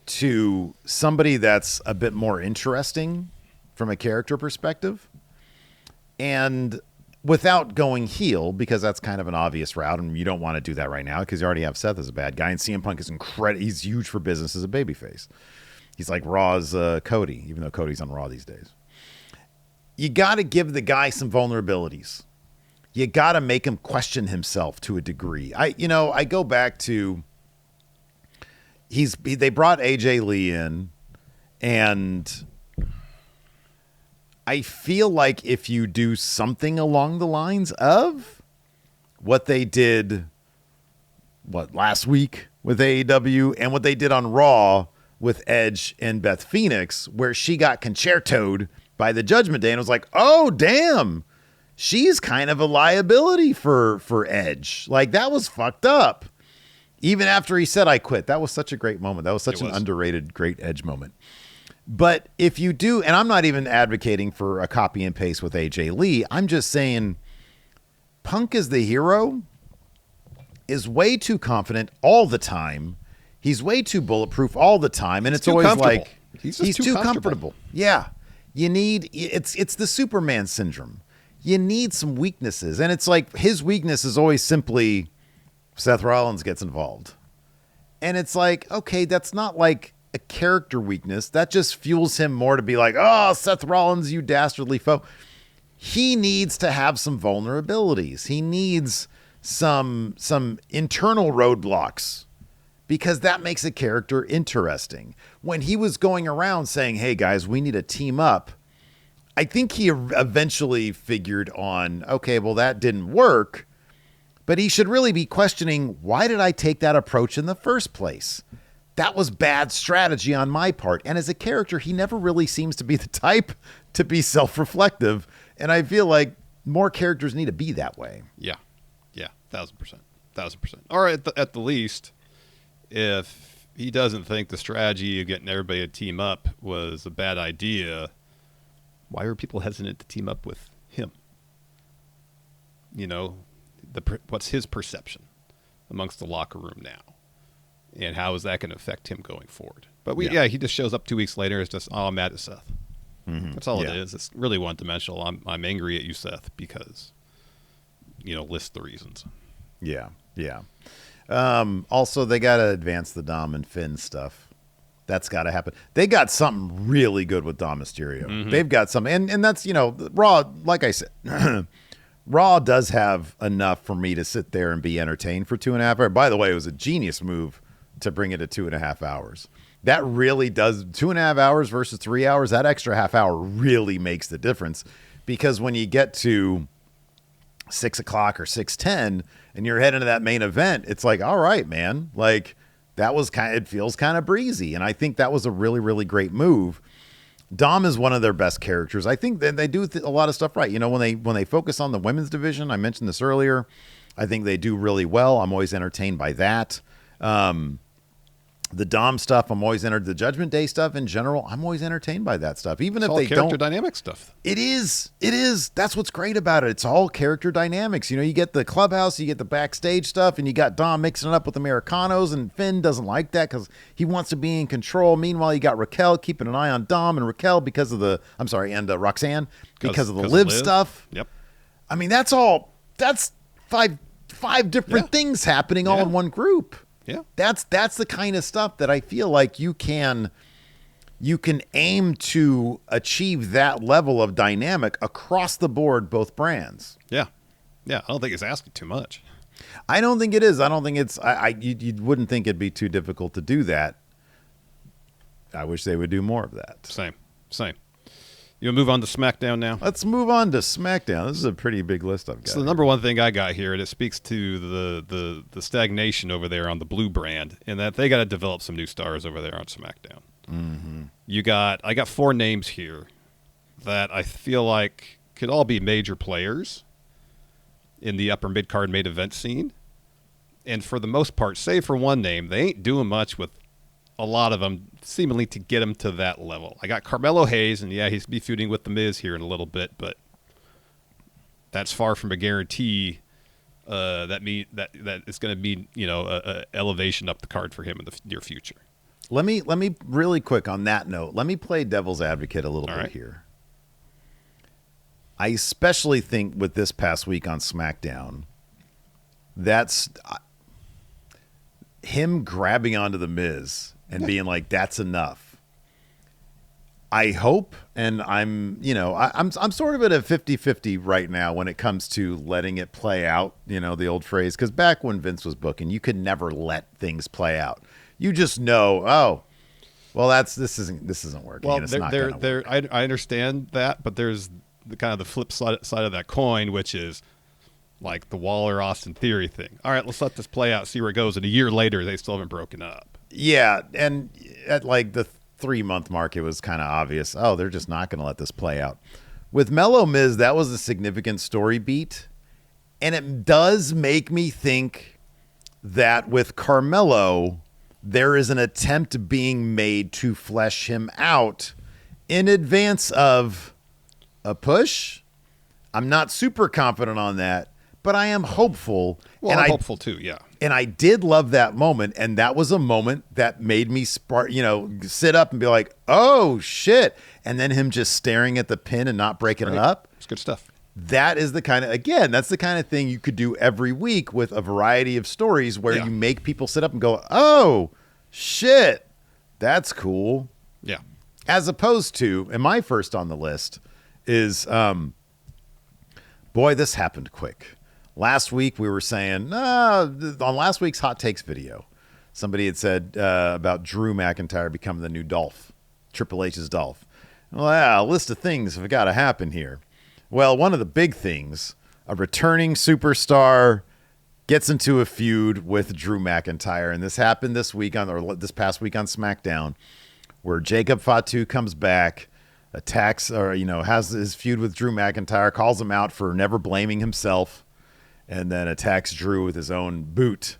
to somebody that's a bit more interesting from a character perspective. And without going heel, because that's kind of an obvious route, and you don't want to do that right now because you already have Seth as a bad guy, and CM Punk is incredible. He's huge for business as a babyface. He's like Raw's Cody, even though Cody's on Raw these days. You got to give the guy some vulnerabilities. You got to make him question himself to a degree. I go back to they brought AJ Lee in, and I feel like if you do something along the lines of what they did last week with AEW and what they did on Raw with Edge and Beth Phoenix, where she got concertoed by the Judgment Day and was like, oh, damn, she's kind of a liability for Edge. Like, that was fucked up. Even after he said, I quit. That was such a great moment. That was such an underrated, great Edge moment. But if you do, and I'm not even advocating for a copy and paste with AJ Lee, I'm just saying Punk as the hero is way too confident all the time. He's way too bulletproof all the time. And it's always like, he's too comfortable. Yeah. It's the Superman syndrome. You need some weaknesses. And it's like his weakness is always simply Seth Rollins gets involved. And it's like, okay, that's not like a character weakness. That just fuels him more to be like, oh, Seth Rollins, you dastardly foe. He needs to have some vulnerabilities. He needs some internal roadblocks, because that makes a character interesting. When he was going around saying, hey, guys, we need to team up, I think he eventually figured on, okay, well, that didn't work, but he should really be questioning, why did I take that approach in the first place? That was bad strategy on my part. And as a character, he never really seems to be the type to be self-reflective. And I feel like more characters need to be that way. Yeah. 1,000%. Or at the least, if he doesn't think the strategy of getting everybody to team up was a bad idea, why are people hesitant to team up with him? What's his perception amongst the locker room now? And how is that going to affect him going forward? But he just shows up 2 weeks later. It's just, oh, I'm mad at Seth. Mm-hmm. That's all it is. It's really one-dimensional. I'm angry at you, Seth, because, list the reasons. Yeah. Also, they got to advance the Dom and Finn stuff. That's got to happen. They got something really good with Dom Mysterio. Mm-hmm. They've got something. And that's, Raw, like I said, Raw does have enough for me to sit there and be entertained for 2.5 hours. By the way, it was a genius move to bring it to 2.5 hours. That really does 2.5 hours versus 3 hours. That extra half hour really makes the difference, because when you get to 6 o'clock or 6:10 and you're heading to that main event, it's like, all right, man, like it feels kind of breezy. And I think that was a really, really great move. Dom is one of their best characters. I think that they do a lot of stuff right. When they focus on the women's division, I mentioned this earlier, I think they do really well. I'm always entertained by that. The Dom stuff, I'm always entered. The Judgment Day stuff in general, I'm always entertained by that stuff. Even It's if all they character don't. dynamic stuff. It is. That's what's great about it. It's all character dynamics. You know, you get the clubhouse, you get the backstage stuff, and you got Dom mixing it up with Americanos, and Finn doesn't like that because he wants to be in control. Meanwhile, you got Raquel keeping an eye on Dom and Raquel because of the, Roxanne because of the Liv stuff. Yep. I mean, that's five different things happening all in one group. Yeah. That's the kind of stuff that I feel like you can aim to achieve that level of dynamic across the board, both brands. Yeah. Yeah. I don't think it's asking too much. I don't think it is. I don't think it's, you wouldn't think it'd be too difficult to do that. I wish they would do more of that. Same. You want to move on to SmackDown now? Let's move on to SmackDown. This is a pretty big list I've got. So the number one thing I got here, and it speaks to the stagnation over there on the Blue brand, and that they got to develop some new stars over there on SmackDown. Mm-hmm. I got 4 names here that I feel like could all be major players in the upper mid-card main event scene. And for the most part, save for one name, they ain't doing much with a lot of them seemingly to get him to that level. I got Carmelo Hayes, and he's be feuding with The Miz here in a little bit, but that's far from a guarantee that it's going to be a elevation up the card for him in the near future. Let me really quick on that note. Let me play devil's advocate a little All bit right. here. I especially think with this past week on SmackDown, that's him grabbing onto The Miz and being like, "That's enough." I hope, and I'm sort of at a 50-50 right now when it comes to letting it play out, the old phrase, because back when Vince was booking, you could never let things play out. You just know, oh, well, this isn't working. Well, and it's not gonna work. I understand that, but there's the kind of the flip side of that coin, which is like the Waller Austin Theory thing. All right, let's let this play out, see where it goes. And a year later, they still haven't broken up. Yeah, and at like the 3-month mark, it was kind of obvious. Oh, they're just not going to let this play out. With Mello Miz, that was a significant story beat, and it does make me think that with Carmelo, there is an attempt being made to flesh him out in advance of a push. I'm not super confident on that, but I am hopeful. Well, and I'm hopeful too, yeah. And I did love that moment, and that was a moment that made me sit up and be like, "Oh shit!" And then him just staring at the pin and not breaking it up. It's good stuff. That is the kind of thing you could do every week with a variety of stories where you make people sit up and go, "Oh shit, that's cool." Yeah. As opposed to, and my first on the list is, boy, this happened quick. Last week we were saying, on last week's Hot Takes video, somebody had said about Drew McIntyre becoming the new Dolph, Triple H's Dolph. Well, yeah, a list of things have got to happen here. Well, one of the big things, a returning superstar gets into a feud with Drew McIntyre, and this happened this past week on SmackDown, where Jacob Fatu comes back, attacks has his feud with Drew McIntyre, calls him out for never blaming himself, and then attacks Drew with his own boot.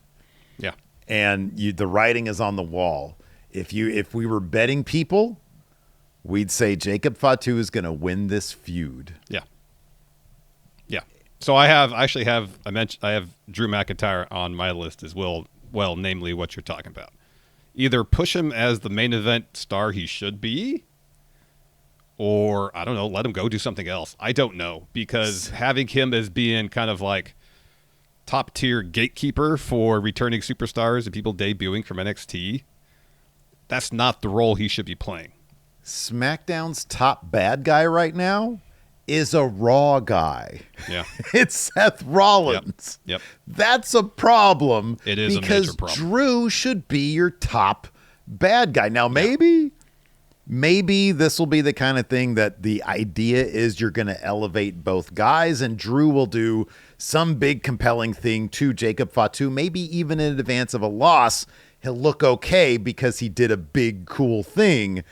Yeah. And the writing is on the wall. If we were betting people, we'd say Jacob Fatu is going to win this feud. Yeah. Yeah. So I have Drew McIntyre on my list as well, namely what you're talking about. Either push him as the main event star he should be, or I don't know, let him go do something else. I don't know, because having him as being kind of like top tier gatekeeper for returning superstars and people debuting from NXT, that's not the role he should be playing. SmackDown's top bad guy right now is a Raw guy. Yeah. It's Seth Rollins. Yep. That's a problem. It is a because major problem. Drew should be your top bad guy. Now, maybe this will be the kind of thing that the idea is you're going to elevate both guys, and Drew will do some big compelling thing to Jacob Fatu, maybe even in advance of a loss. He'll look okay because he did a big, cool thing.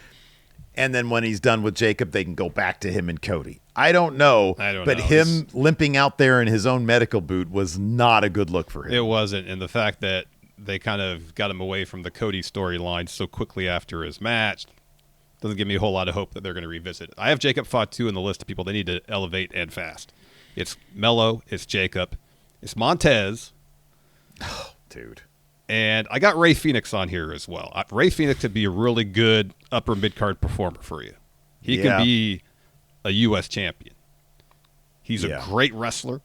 And then when he's done with Jacob, they can go back to him and Cody. I don't know. But him limping out there in his own medical boot was not a good look for him. It wasn't. And the fact that they kind of got him away from the Cody storyline so quickly after his match. Doesn't give me a whole lot of hope that they're going to revisit it. I have Jacob Fatu in the list of people they need to elevate and fast. It's Mello, it's Jacob, it's Montez. Oh, dude. And I got Ray Phoenix on here as well. Ray Phoenix could be a really good upper mid-card performer for you. He can be a U.S. champion. He's a great wrestler.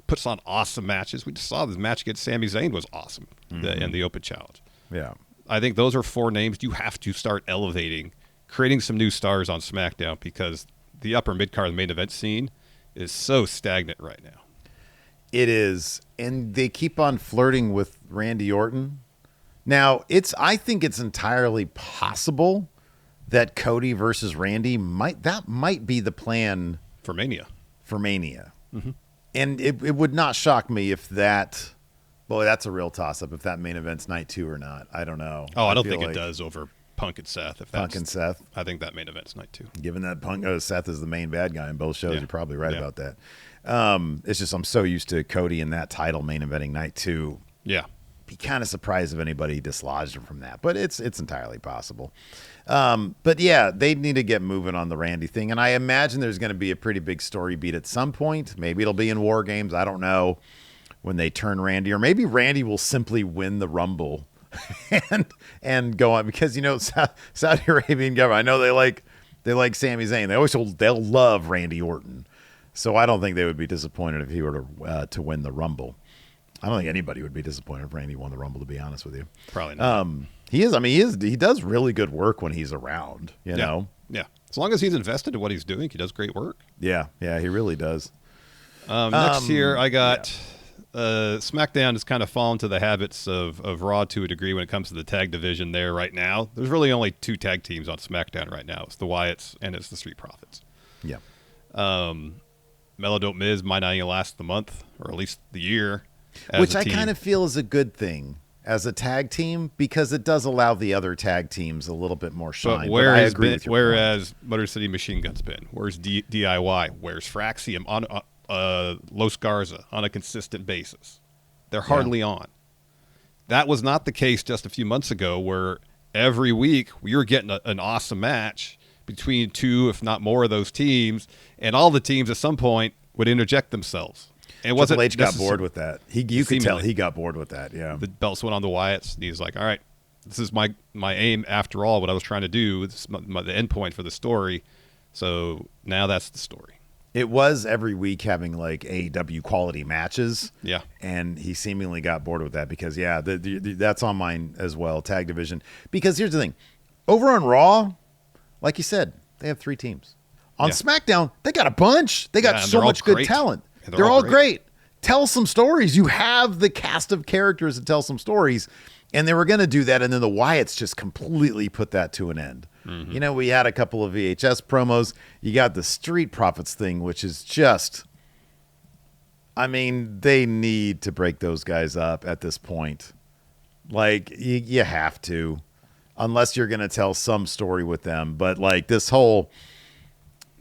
Puts on awesome matches. We just saw this match against Sami Zayn was awesome in the Open Challenge. Yeah. I think those are 4 names you have to start elevating, creating some new stars on SmackDown, because the upper mid-card main event scene is so stagnant right now. It is, and they keep on flirting with Randy Orton. Now, I think it's entirely possible that Cody versus Randy might be the plan For Mania. Mm-hmm. And it would not shock me if that, boy, that's a real toss-up, if that main event's night 2 or not. I don't know. Oh, I don't think it does over Punk and Seth. Punk and Seth? I think that main event's night 2. Given that Seth is the main bad guy in both shows, you're probably right about that. It's just I'm so used to Cody in that title main eventing night 2. Yeah. Be kind of surprised if anybody dislodged him from that, but it's entirely possible. But yeah, they need to get moving on the Randy thing, and I imagine there's going to be a pretty big story beat at some point. Maybe it'll be in War Games. I don't know, when they turn Randy, or maybe Randy will simply win the Rumble and go on, because Saudi Arabian government, I know they like Sami Zayn. They'll love Randy Orton, so I don't think they would be disappointed if he were to win the Rumble. I don't think anybody would be disappointed if Randy won the Rumble, to be honest with you. Probably not. He does really good work when he's around, you know? Yeah. As long as he's invested in what he's doing, he does great work. Yeah, he really does. Next here, I got SmackDown has kind of fallen to the habits of Raw to a degree when it comes to the tag division there right now. There's really only 2 tag teams on SmackDown right now. It's the Wyatts and it's the Street Profits. Yeah. Mello Dope Miz might not even last the month, or at least the year. Which I kind of feel is a good thing as a tag team, because it does allow the other tag teams a little bit more shine. But whereas Motor City Machine Gun's been, where's DIY, where's Fraxium on Los Garza on a consistent basis? They're hardly on. That was not the case just a few months ago, where every week we were getting an awesome match between 2, if not more, of those teams, and all the teams at some point would interject themselves. And Triple H got bored with that. You could tell he got bored with that. Yeah, the belts went on the Wyatts, and he's like, "All right, this is my aim after all. What I was trying to do. This is the end point for the story. So now that's the story." It was every week having like AEW quality matches. Yeah, and he seemingly got bored with that, because that's on mine as well. Tag division, because here's the thing: over on Raw, like you said, they have 3 teams. On SmackDown, they got a bunch. They got so much good talent. They're all great. Tell some stories. You have the cast of characters to tell some stories. And they were going to do that, and then the Wyatts just completely put that to an end. Mm-hmm. We had a couple of VHS promos. You got the Street Profits thing, which is just, they need to break those guys up at this point. Like, you have to, unless you're going to tell some story with them. But like this whole...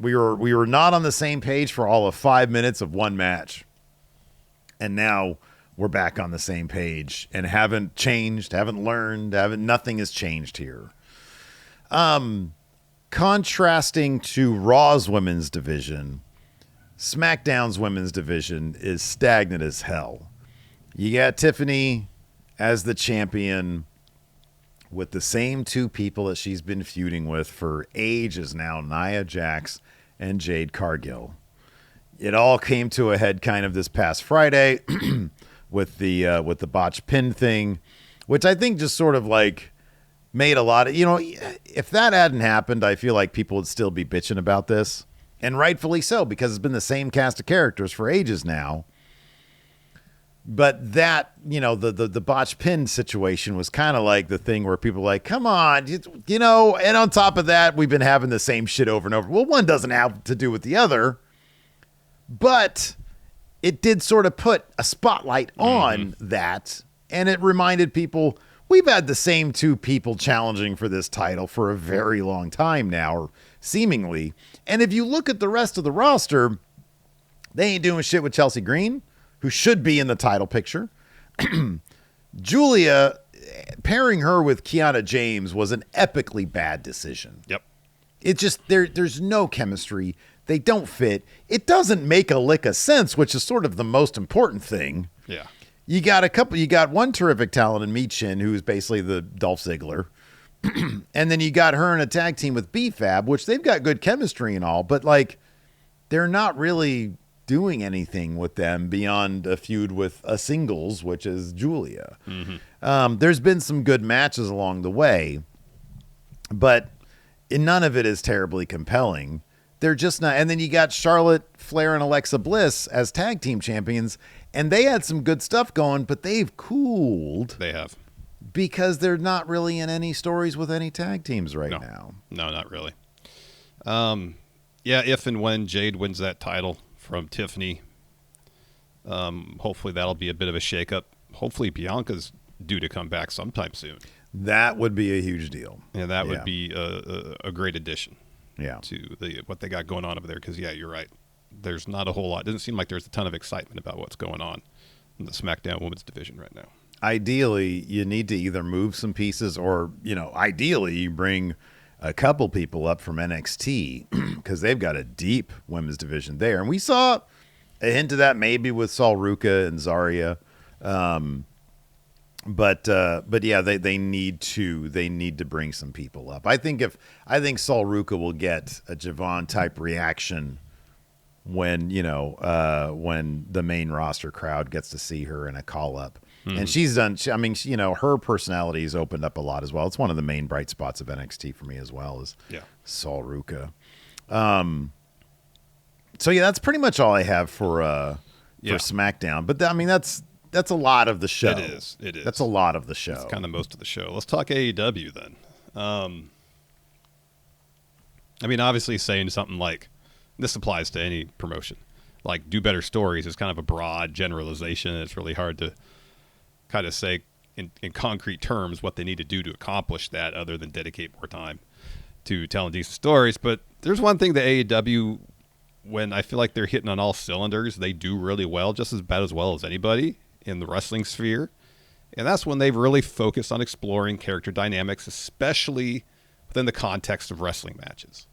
We were not on the same page for all of 5 minutes of one match. And now we're back on the same page and haven't changed, haven't learned, nothing has changed here. Contrasting to Raw's women's division, SmackDown's women's division is stagnant as hell. You got Tiffany as the champion with the same 2 people that she's been feuding with for ages now, Nia Jax and Jade Cargill. It all came to a head kind of this past Friday with the botch pin thing, which I think just sort of like made a lot of, if that hadn't happened, I feel like people would still be bitching about this, and rightfully so, because it's been the same cast of characters for ages now. But that, the botch pin situation was kind of like the thing where people were like, come on, and on top of that, we've been having the same shit over and over. Well, one doesn't have to do with the other, but it did sort of put a spotlight on that, and it reminded people, we've had the same 2 people challenging for this title for a very long time now, or seemingly. And if you look at the rest of the roster, they ain't doing shit with Chelsea Green, who should be in the title picture. Julia, pairing her with Kiana James was an epically bad decision. Yep. It just there's no chemistry. They don't fit. It doesn't make a lick of sense, which is sort of the most important thing. Yeah. You got one terrific talent in Michin, who's basically the Dolph Ziggler. And then you got her in a tag team with BFAB, which they've got good chemistry and all, but like they're not really doing anything with them beyond a feud with a singles, which is Julia. There's been some good matches along the way, but none of it is terribly compelling. They're just not. And then you got Charlotte Flair and Alexa Bliss as tag team champions, and they had some good stuff going, but they've cooled. They have. Because they're not really in any stories with any tag teams now. No, not really. Yeah, if and when Jade wins that title from Tiffany, hopefully that'll be a bit of a shakeup. Hopefully Bianca's due to come back sometime soon. That would be a huge deal. And that would be a great addition to what they got going on over there. Because, yeah, you're right. There's not a whole lot. It doesn't seem like there's a ton of excitement about what's going on in the SmackDown Women's Division right now. Ideally, you need to either move some pieces or, ideally you bring a couple people up from NXT because they've got a deep women's division there. And we saw a hint of that maybe with Sol Ruca and Zarya. But yeah, they need to bring some people up. I think Sol Ruca will get a Javon type reaction when the main roster crowd gets to see her in a call up. And she's done. Her personality has opened up a lot as well. It's one of the main bright spots of NXT for me as well. Is Sol Ruca. So yeah, that's pretty much all I have for SmackDown. But that's a lot of the show. It is. That's a lot of the show. It's kind of most of the show. Let's talk AEW then. Obviously saying something like this applies to any promotion. Like do better stories is kind of a broad generalization. It's really hard to kind of say in concrete terms what they need to do to accomplish that other than dedicate more time to telling decent stories. But there's one thing that AEW, when I feel like they're hitting on all cylinders, they do really well, just as bad as well as anybody in the wrestling sphere. And that's when they've really focused on exploring character dynamics, especially within the context of wrestling matches.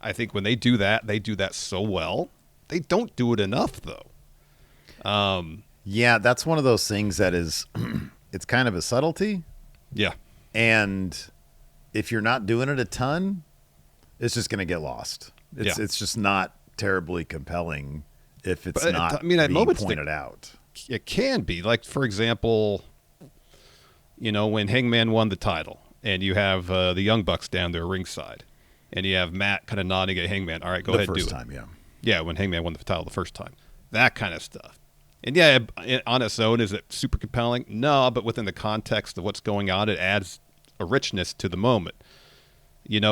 I think when they do that so well. They don't do it enough, though. Yeah, that's one of those things that is, it's kind of a subtlety. Yeah. And if you're not doing it a ton, it's just going to get lost. It's just not terribly compelling if it's not being pointed out. It can be. Like, for example, when Hangman won the title and you have the Young Bucks down there ringside and you have Matt kind of nodding at Hangman. All right, go ahead and do it. The first time, yeah. Yeah, when Hangman won the title the first time. That kind of stuff. And yeah, on its own, is it super compelling? No, but within the context of what's going on, it adds a richness to the moment. When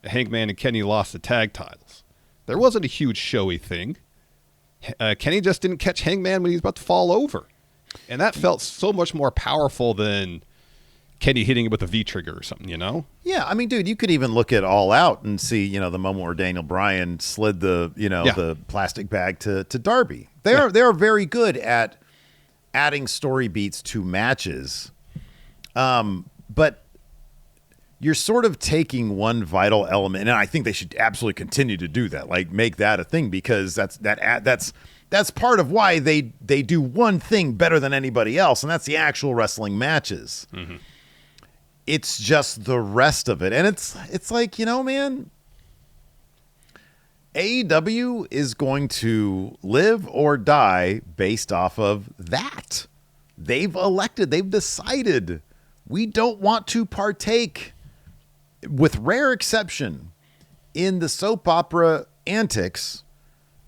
Hangman and Kenny lost the tag titles, there wasn't a huge showy thing. Kenny just didn't catch Hangman when he was about to fall over. And that felt so much more powerful than Kenny hitting it with a V-trigger or something, Yeah, dude, you could even look at All Out and see, the moment where Daniel Bryan slid the plastic bag to Darby. They are very good at adding story beats to matches. But you're sort of taking one vital element, and I think they should absolutely continue to do that, like make that a thing, because that's part of why they do one thing better than anybody else, and that's the actual wrestling matches. Mm-hmm. It's just the rest of it. And it's like, man, AEW is going to live or die based off of that. They've decided we don't want to partake, with rare exception, in the soap opera antics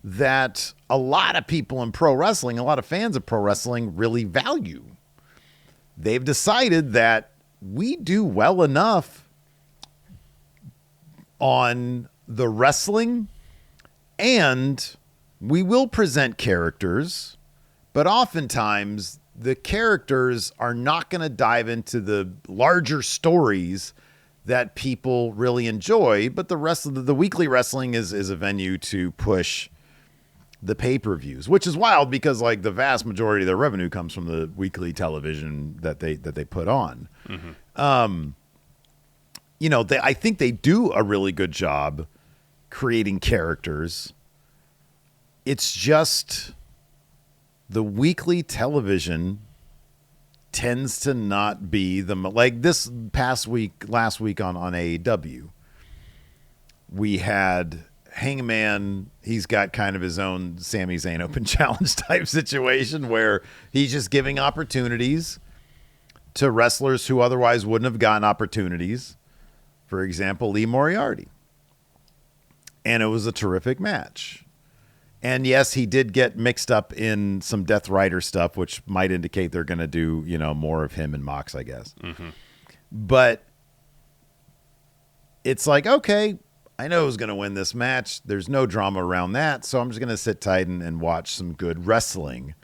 that a lot of people in pro wrestling, a lot of fans of pro wrestling really value. They've decided that we do well enough on the wrestling, and we will present characters, but oftentimes the characters are not going to dive into the larger stories that people really enjoy. But the rest of the weekly wrestling is a venue to push the pay-per-views, which is wild because like the vast majority of their revenue comes from the weekly television that they put on. You know, I think they do a really good job creating characters. It's just the weekly television tends to not be like this last week on AEW. We had Hangman, he's got kind of his own Sami Zayn Open Challenge type situation where he's just giving opportunities to wrestlers who otherwise wouldn't have gotten opportunities. For example, Lee Moriarty. And it was a terrific match. And yes, he did get mixed up in some Death Rider stuff, which might indicate they're going to do, you know, more of him and Mox, I guess. But it's like, okay, I know who's going to win this match. There's no drama around that, so I'm just going to sit tight and watch some good wrestling.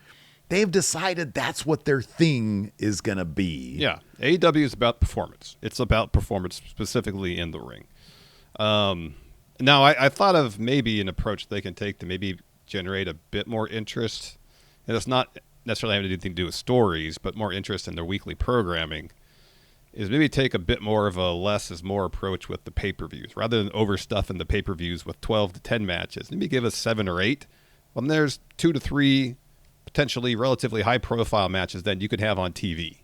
They've decided that's what their thing is going to be. Yeah, AEW is about performance. It's about performance specifically in the ring. Now, I thought of maybe an approach they can take to maybe generate a bit more interest. And it's not necessarily having anything to do with stories, but more interest in their weekly programming. Is maybe take a bit more of a less is more approach with the pay-per-views. Rather than overstuffing the pay-per-views with 12 to 10 matches, maybe give us 7 or 8. Well, there's 2 to 3 potentially relatively high-profile matches then you could have on TV.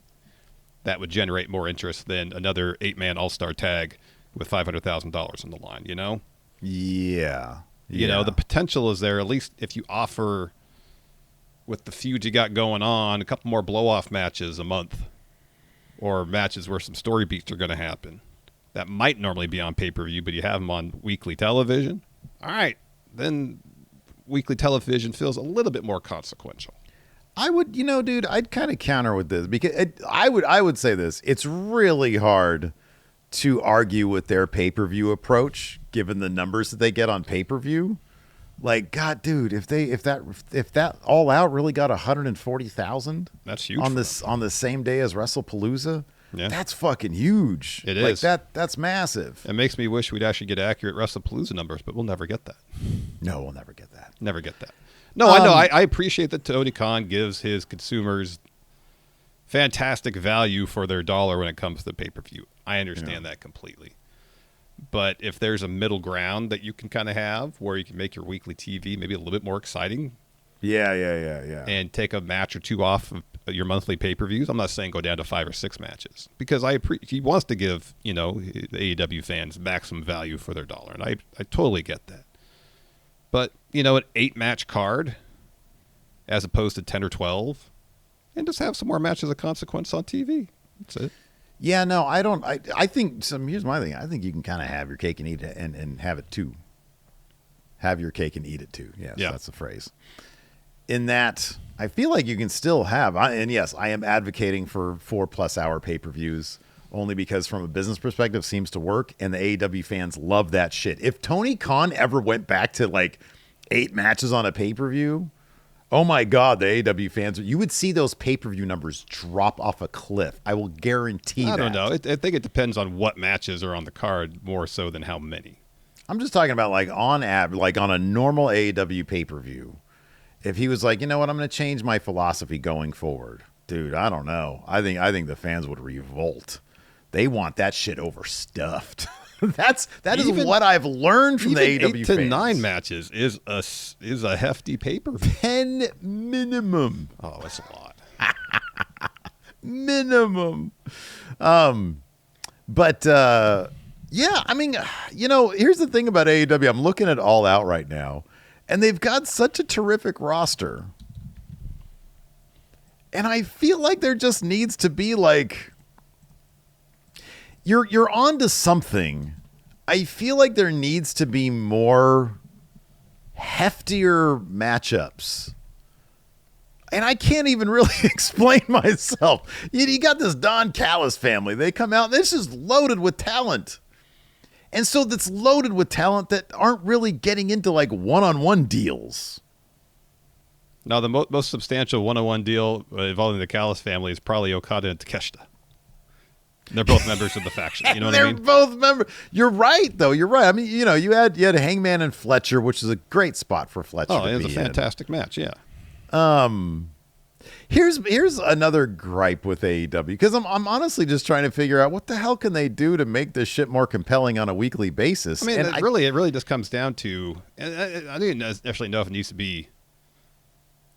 That would generate more interest than another 8-man all-star tag with $500,000 on the line, you know? Yeah. You know, the potential is there, at least if you offer, with the feud you got going on, a couple more blow-off matches a month. Or matches where some story beats are going to happen. That might normally be on pay-per-view, but you have them on weekly television. All right, then weekly television feels a little bit more consequential. I would, you know, dude, I'd kind of counter with this because I would say this. It's really hard to argue with their pay-per-view approach, given the numbers that they get on pay-per-view. Like, God, dude, if that All Out really got 140,000, that's huge on the same day as WrestlePalooza. Yeah. That's fucking huge. It is. That's massive. It makes me wish we'd actually get accurate WrestlePalooza numbers, but we'll never get that. No, we'll never get that. Never get that. No, I know. I appreciate that Tony Khan gives his consumers fantastic value for their dollar when it comes to the pay-per-view. I understand that completely. But if there's a middle ground that you can kind of have where you can make your weekly TV maybe a little bit more exciting. Yeah. And take a match or two off of your monthly pay-per-views. I'm not saying go down to 5 or 6 matches because he wants to give, you know, the AEW fans maximum value for their dollar. And I totally get that. But, you know, an 8-match card as opposed to 10 or 12 and just have some more matches of consequence on TV. That's it. Yeah, no, I don't. I think here's my thing. I think you can kind of have your cake and eat it and have it too. Have your cake and eat it too. Yes, yeah. That's the phrase. In that, I feel like you can still have, and yes, I am advocating for 4+ hour pay-per-views only because from a business perspective seems to work, and the AEW fans love that shit. If Tony Khan ever went back to like 8 matches on a pay-per-view, oh my God, the AEW fans, you would see those pay-per-view numbers drop off a cliff. I will guarantee that. I don't know. I think it depends on what matches are on the card more so than how many. I'm just talking about like on a normal AEW pay-per-view. If he was like, you know what, I'm going to change my philosophy going forward. Dude, I don't know. I think the fans would revolt. They want that shit overstuffed. That is what I've learned from the AEW fans. 8 to 9 matches is a hefty pay-per-view. 10 minimum. Oh, that's a lot. Minimum. But yeah, I mean, you know, here's the thing about AEW. I'm looking at All Out right now, and they've got such a terrific roster. And I feel like there just needs to be like you're on to something. I feel like there needs to be more heftier matchups. And I can't even really explain myself. You got this Don Callis family. They come out. This is loaded with talent. And so that's loaded with talent that aren't really getting into like one-on-one deals. Now, the most substantial one-on-one deal involving the Callis family is probably Okada and Takeshita. They're both members of the faction. You know what I They're mean? both members. You're right, though. You're right. I mean, you had Hangman and Fletcher, which is a great spot for Fletcher. Oh, to it was a be fantastic match. Yeah. Here's another gripe with AEW, because I'm honestly just trying to figure out what the hell can they do to make this shit more compelling on a weekly basis. I mean, and it really just comes down to, and I didn't actually know if it needs to be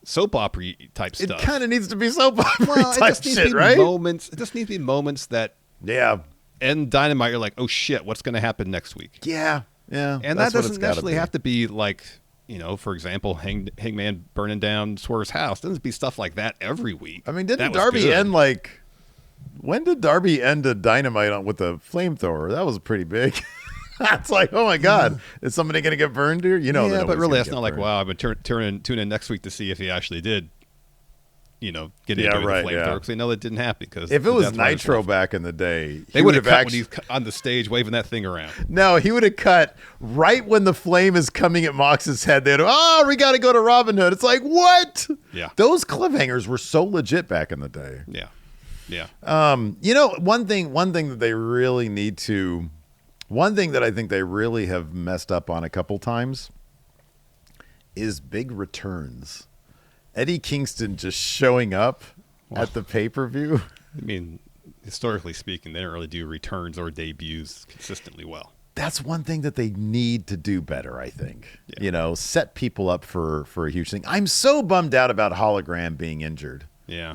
soap opera type it stuff. kind of needs to be soap opera Well, it type just needs shit, to be right? moments. It just needs to be moments that Yeah, end Dynamite. You're like, oh shit, what's going to happen next week? yeah. And that doesn't necessarily have to be like, for example, Hangman burning down Swerve's house. Doesn't be stuff like that every week. I mean, didn't That was Darby good. end like? When did Darby end a Dynamite with a flamethrower? That was pretty big. It's like, oh my god, is somebody going to get burned here? Yeah, that but really, nobody's that's gonna not get like, burned. wow, I would tune in next week to see if he actually did. Get into the flamethrower, because they know that didn't happen. Because If it was Nitro back in the day, they he would have cut actually, when he's on the stage waving that thing around. No, he would have cut right when the flame is coming at Mox's head. They'd we got to go to Robin Hood. It's like, what? Yeah. Those cliffhangers were so legit back in the day. Yeah, yeah. One thing that they really need to, one thing that I think they really have messed up on a couple times is big returns. Eddie Kingston just showing up at the pay-per-view. I mean, historically speaking, they don't really do returns or debuts consistently well. That's one thing that they need to do better, I think. Yeah. Set people up for a huge thing. I'm so bummed out about Hologram being injured. Yeah.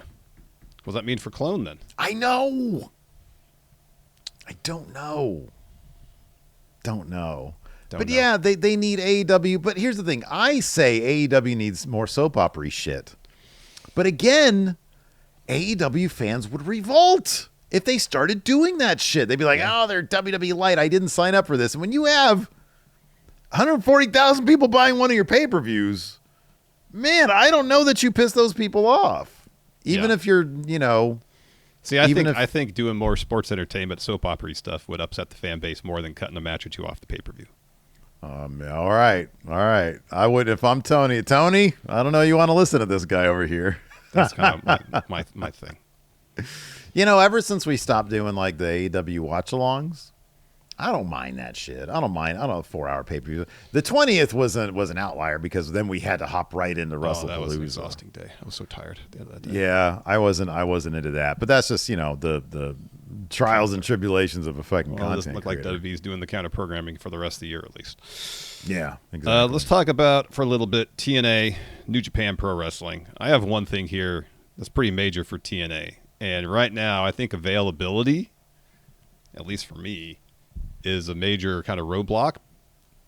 What does that mean for Clone then? I know. I don't know. But know. yeah, they need AEW. But here's the thing. I say AEW needs more soap opera shit. But again, AEW fans would revolt if they started doing that shit. They'd be like, oh, they're WWE light. I didn't sign up for this. And when you have 140,000 people buying one of your pay-per-views, man, I don't know that you piss those people off. Even if you're, See, I think doing more sports entertainment, soap opera stuff would upset the fan base more than cutting a match or two off the pay-per-view. All right. I would, if I'm Tony, I don't know, you want to listen to this guy over here. That's kind of my thing. Ever since we stopped doing like the AEW watch-alongs, I don't mind that shit. I don't mind 4-hour pay-per-view. The 20th was an outlier because then we had to hop right into WrestlePalooza. That was an exhausting day. I was so tired at the end of that day. Yeah, I wasn't into that. But that's just, the trials and tribulations of a fucking Well, it content doesn't look like creator. WWE's doing the counter programming for the rest of the year at least. Yeah, exactly. Let's talk about, for a little bit, TNA, New Japan Pro Wrestling. I have one thing here that's pretty major for TNA. And right now, I think availability, at least for me, is a major kind of roadblock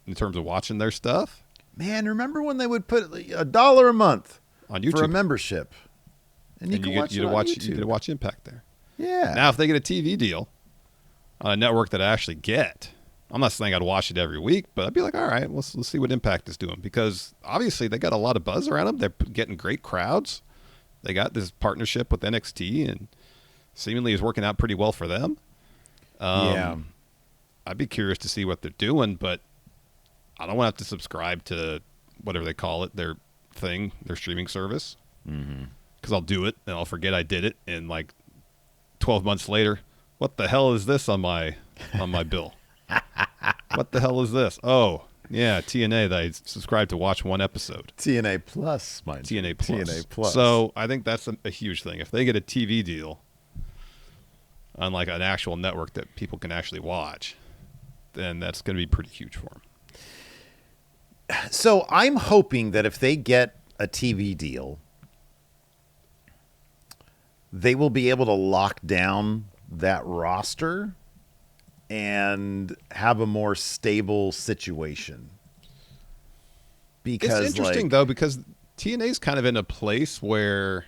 in terms of watching their stuff. Man, remember when they would put $1 a month on YouTube for a membership? And you could watch it on YouTube. You get to watch Impact there. Yeah. Now, if they get a TV deal on a network that I actually get, I'm not saying I'd watch it every week, but I'd be like, all right, let's see what Impact is doing. Because obviously they got a lot of buzz around them. They're getting great crowds. They got this partnership with NXT and seemingly is working out pretty well for them. Yeah. I'd be curious to see what they're doing, but I don't want to have to subscribe to whatever they call it, their thing, their streaming service. Because I'll do it, and I'll forget I did it, and like 12 months later, what the hell is this on my bill? What the hell is this? Oh, yeah, TNA that I subscribed to watch one episode. TNA Plus, mind you. TNA Plus. So I think that's a huge thing. If they get a TV deal on like an actual network that people can actually watch, then that's going to be pretty huge for them. So I'm hoping that if they get a TV deal, they will be able to lock down that roster and have a more stable situation. Because it's interesting, though, because TNA's kind of in a place where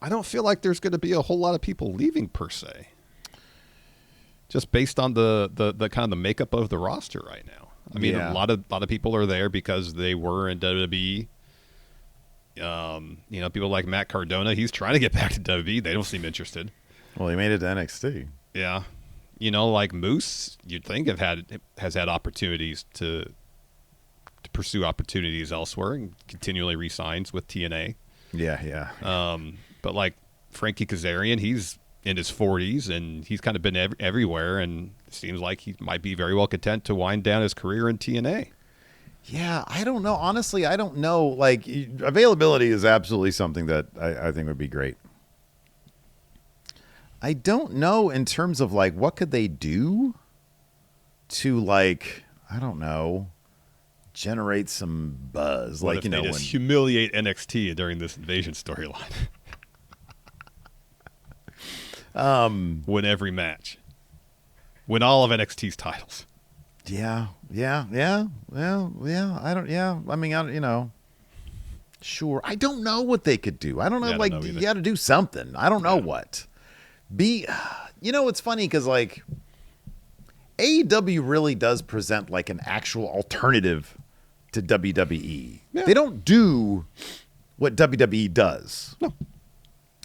I don't feel like there's going to be a whole lot of people leaving per se. Just based on the kind of the makeup of the roster right now. I mean, a lot of people are there because they were in WWE. People like Matt Cardona, he's trying to get back to WWE. They don't seem interested. Well, he made it to NXT. Yeah. Like Moose, you'd think has had opportunities to pursue opportunities elsewhere and continually re-signs with TNA. Yeah. But like Frankie Kazarian, he's in his 40s, and he's kind of been everywhere, and it seems like he might be very well content to wind down his career in TNA. Yeah, I don't know. Honestly, I don't know. Like, availability is absolutely something that I think would be great. I don't know in terms of, like, what could they do to, like, I don't know, generate some buzz. What like, if they just humiliate NXT during this Invasion storyline? Win every match. Win all of NXT's titles. Yeah. I mean, sure. I don't know what they could do. I don't know. Like, you got to do something. I don't know what. It's funny because, like, AEW really does present like an actual alternative to WWE. Yeah. They don't do what WWE does. No.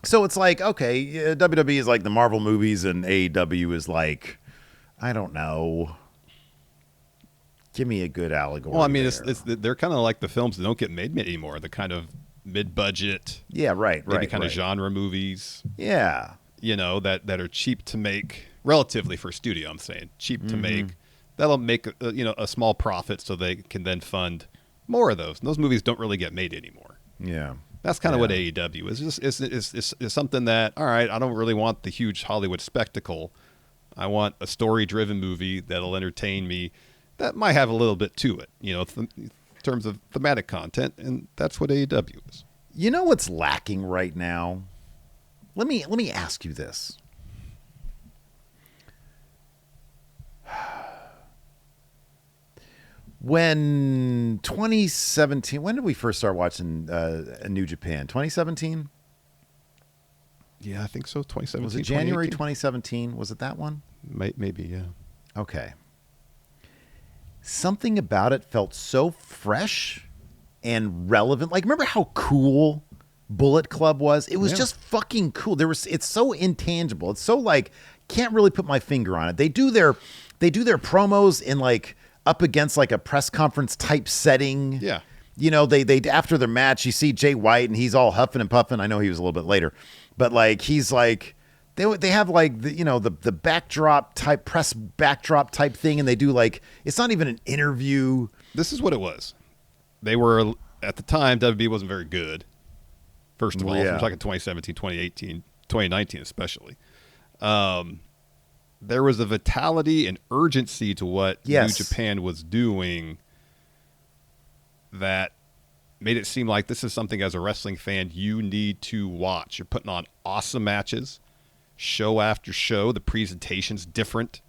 So it's like, okay, WWE is like the Marvel movies, and AEW is like, I don't know. Give me a good allegory. Well, I mean, they're kind of like the films that don't get made anymore. The kind of mid-budget, maybe kind of genre movies. Yeah, that are cheap to make, relatively for a studio. I'm saying cheap to make. That'll make a small profit, so they can then fund more of those. And those movies don't really get made anymore. Yeah. That's kind of what AEW is. It's something that, all right, I don't really want the huge Hollywood spectacle. I want a story-driven movie that'll entertain me, that might have a little bit to it, in terms of thematic content, and that's what AEW is. You know what's lacking right now? Let me ask you this. When 2017, when did we first start watching New Japan? 2017? Yeah, I think so. 2017. Was it January 2017? Was it that one? Maybe, yeah. Okay. Something about it felt so fresh and relevant. Like, remember how cool Bullet Club was? It was just fucking cool. It's so intangible. It's so, like, can't really put my finger on it. They do their promos in, like, up against like a press conference type setting. Yeah. They after their match, you see Jay White and he's all huffing and puffing. I know he was a little bit later, but like, he's like, they have like the backdrop type, press backdrop type thing. And they do like, it's not even an interview. This is what it was. They were, at the time, WWE wasn't very good. First of all, we're talking 2017, 2018, 2019 especially. There was a vitality and urgency to what New Japan was doing that made it seem like this is something, as a wrestling fan, you need to watch. You're putting on awesome matches, show after show. The presentation's different.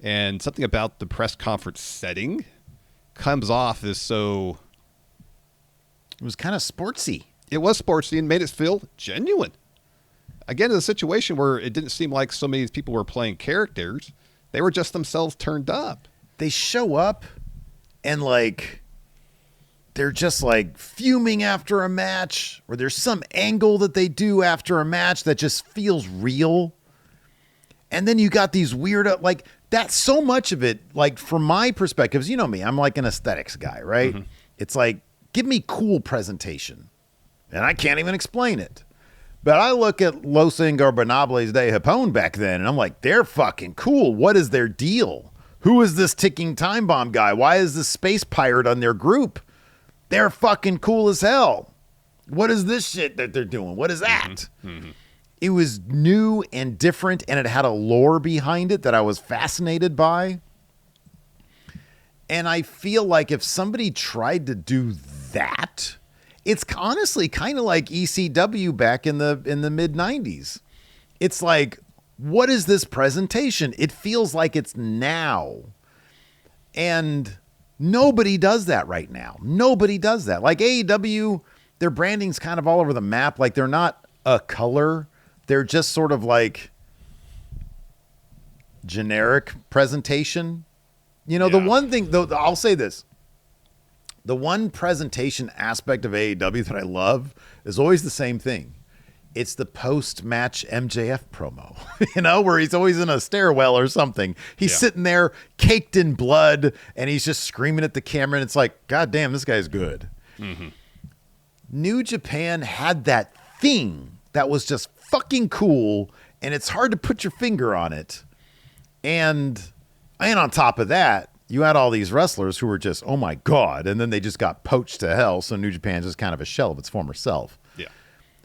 And something about the press conference setting comes off as so... It was kind of sportsy. It was sportsy and made it feel genuine. Again, in a situation where it didn't seem like so many people were playing characters, they were just themselves turned up. They show up and like they're just like fuming after a match, or there's some angle that they do after a match that just feels real. And then you got these weird, like that, so much of it, like from my perspectives, you know me, I'm like an aesthetics guy, right? Mm-hmm. It's like, give me cool presentation. And I can't even explain it. But I look at Los Ingobernables de Japón back then, and I'm like, they're fucking cool. What is their deal? Who is this ticking time bomb guy? Why is this space pirate on their group? They're fucking cool as hell. What is this shit that they're doing? What is that? Mm-hmm. Mm-hmm. It was new and different, and it had a lore behind it that I was fascinated by. And I feel like if somebody tried to do that... It's honestly kind of like ECW back in the mid 90s. It's like, what is this presentation? It feels like it's now. And nobody does that right now. Nobody does that. Like AEW, their branding's kind of all over the map. Like they're not a color. They're just sort of like generic presentation. The one thing, though, I'll say this. The one presentation aspect of AEW that I love is always the same thing. It's the post-match MJF promo, where he's always in a stairwell or something. He's sitting there caked in blood, and he's just screaming at the camera, and it's like, God damn, this guy's good. Mm-hmm. New Japan had that thing that was just fucking cool, and it's hard to put your finger on it. And on top of that, you had all these wrestlers who were just, oh my God, and then they just got poached to hell, so New Japan's just kind of a shell of its former self. Yeah.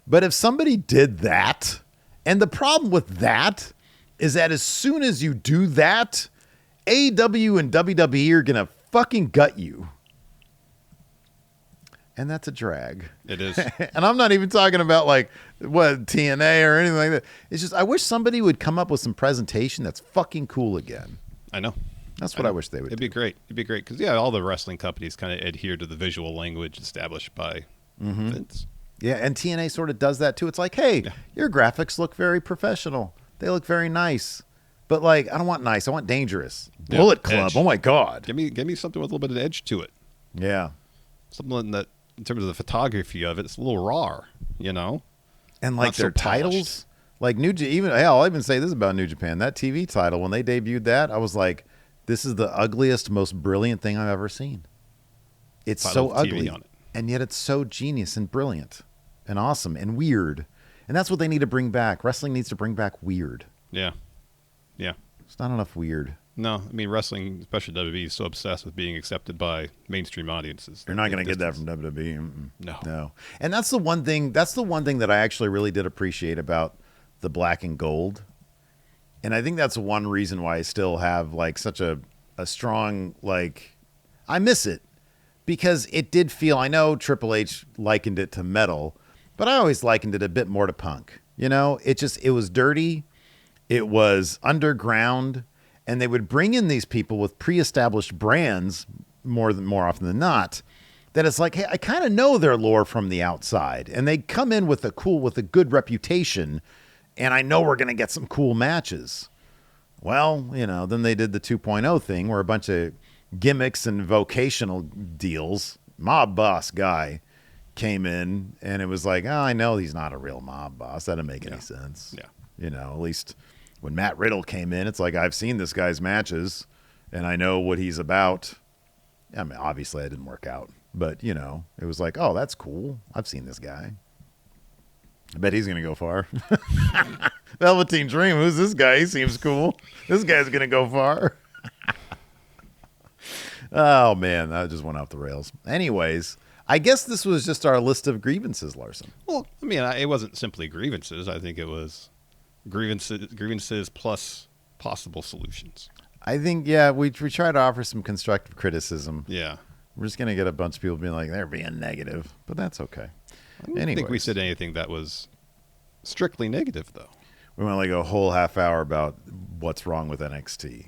But if somebody did that, and the problem with that is that as soon as you do that, AEW and WWE are going to fucking gut you. And that's a drag. It is. And I'm not even talking about like what TNA or anything like that. It's just I wish somebody would come up with some presentation that's fucking cool again. I know. That's what I wish they would It'd do. be great. It'd be great because, yeah, all the wrestling companies kind of adhere to the visual language established by Vince. Yeah, and TNA sort of does that too. It's like, hey, your graphics look very professional. They look very nice. But like, I don't want nice. I want dangerous. Yeah, Bullet Club. edge. Oh my God. Give me something with a little bit of edge to it. Yeah. Something that, in terms of the photography of it, it's a little raw, you know? And like Not so their titles, polished. like I'll even say this about New Japan. That TV title, when they debuted that, I was like, this is the ugliest, most brilliant thing I've ever seen. It's Title so with TV ugly, on it. and yet it's so genius and brilliant and awesome and weird. And that's what they need to bring back. Wrestling needs to bring back weird. Yeah. Yeah. It's not enough weird. No, I mean, wrestling, especially WWE, is so obsessed with being accepted by mainstream audiences. You're not going to get that from WWE. No. And that's the one thing. That's the one thing that I actually really did appreciate about the black and gold. And I think that's one reason why I still have like such a strong, like, I miss it because it did feel, I know Triple H likened it to metal, but I always likened it a bit more to punk. You know, it was dirty. It was underground. And they would bring in these people with pre-established brands more often than not. That it's like, hey, I kind of know their lore from the outside, and they come in with a good reputation, and I know we're going to get some cool matches. Well, you know, then they did the 2.0 thing where a bunch of gimmicks and vocational deals. Mob boss guy came in, and it was like, oh, I know he's not a real mob boss. That didn't make any sense. Yeah. You know, at least when Matt Riddle came in, it's like, I've seen this guy's matches and I know what he's about. I mean, obviously that didn't work out, but you know, it was like, oh, that's cool. I've seen this guy. I bet he's going to go far. Velveteen Dream. Who's this guy? He seems cool. This guy's going to go far. Oh man, that just went off the rails. Anyways, I guess this was just our list of grievances, Larson. Well, I mean, it wasn't simply grievances. I think it was grievances plus possible solutions. I think, yeah, we try to offer some constructive criticism. Yeah. We're just going to get a bunch of people being like, they're being negative, but that's okay. I don't think we said anything that was strictly negative, though. We went like a whole half hour about what's wrong with NXT,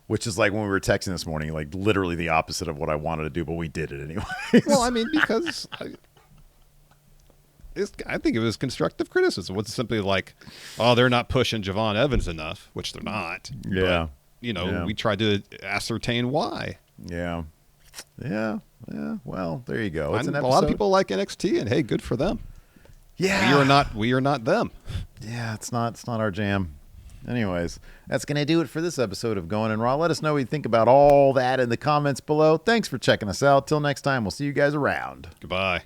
which is like when we were texting this morning, like literally the opposite of what I wanted to do, but we did it anyway. Well, I mean, because I think it was constructive criticism. It wasn't simply like, oh, they're not pushing Javon Evans enough, which they're not. Yeah. But, you know, we tried to ascertain why. Yeah. Well, there you go. It's A an lot of episode. people like NXT, and hey, good for them. Yeah. We are not them. Yeah, it's not our jam. Anyways, that's going to do it for this episode of Going in Raw. Let us know what you think about all that in the comments below. Thanks for checking us out. Till next time, we'll see you guys around. Goodbye.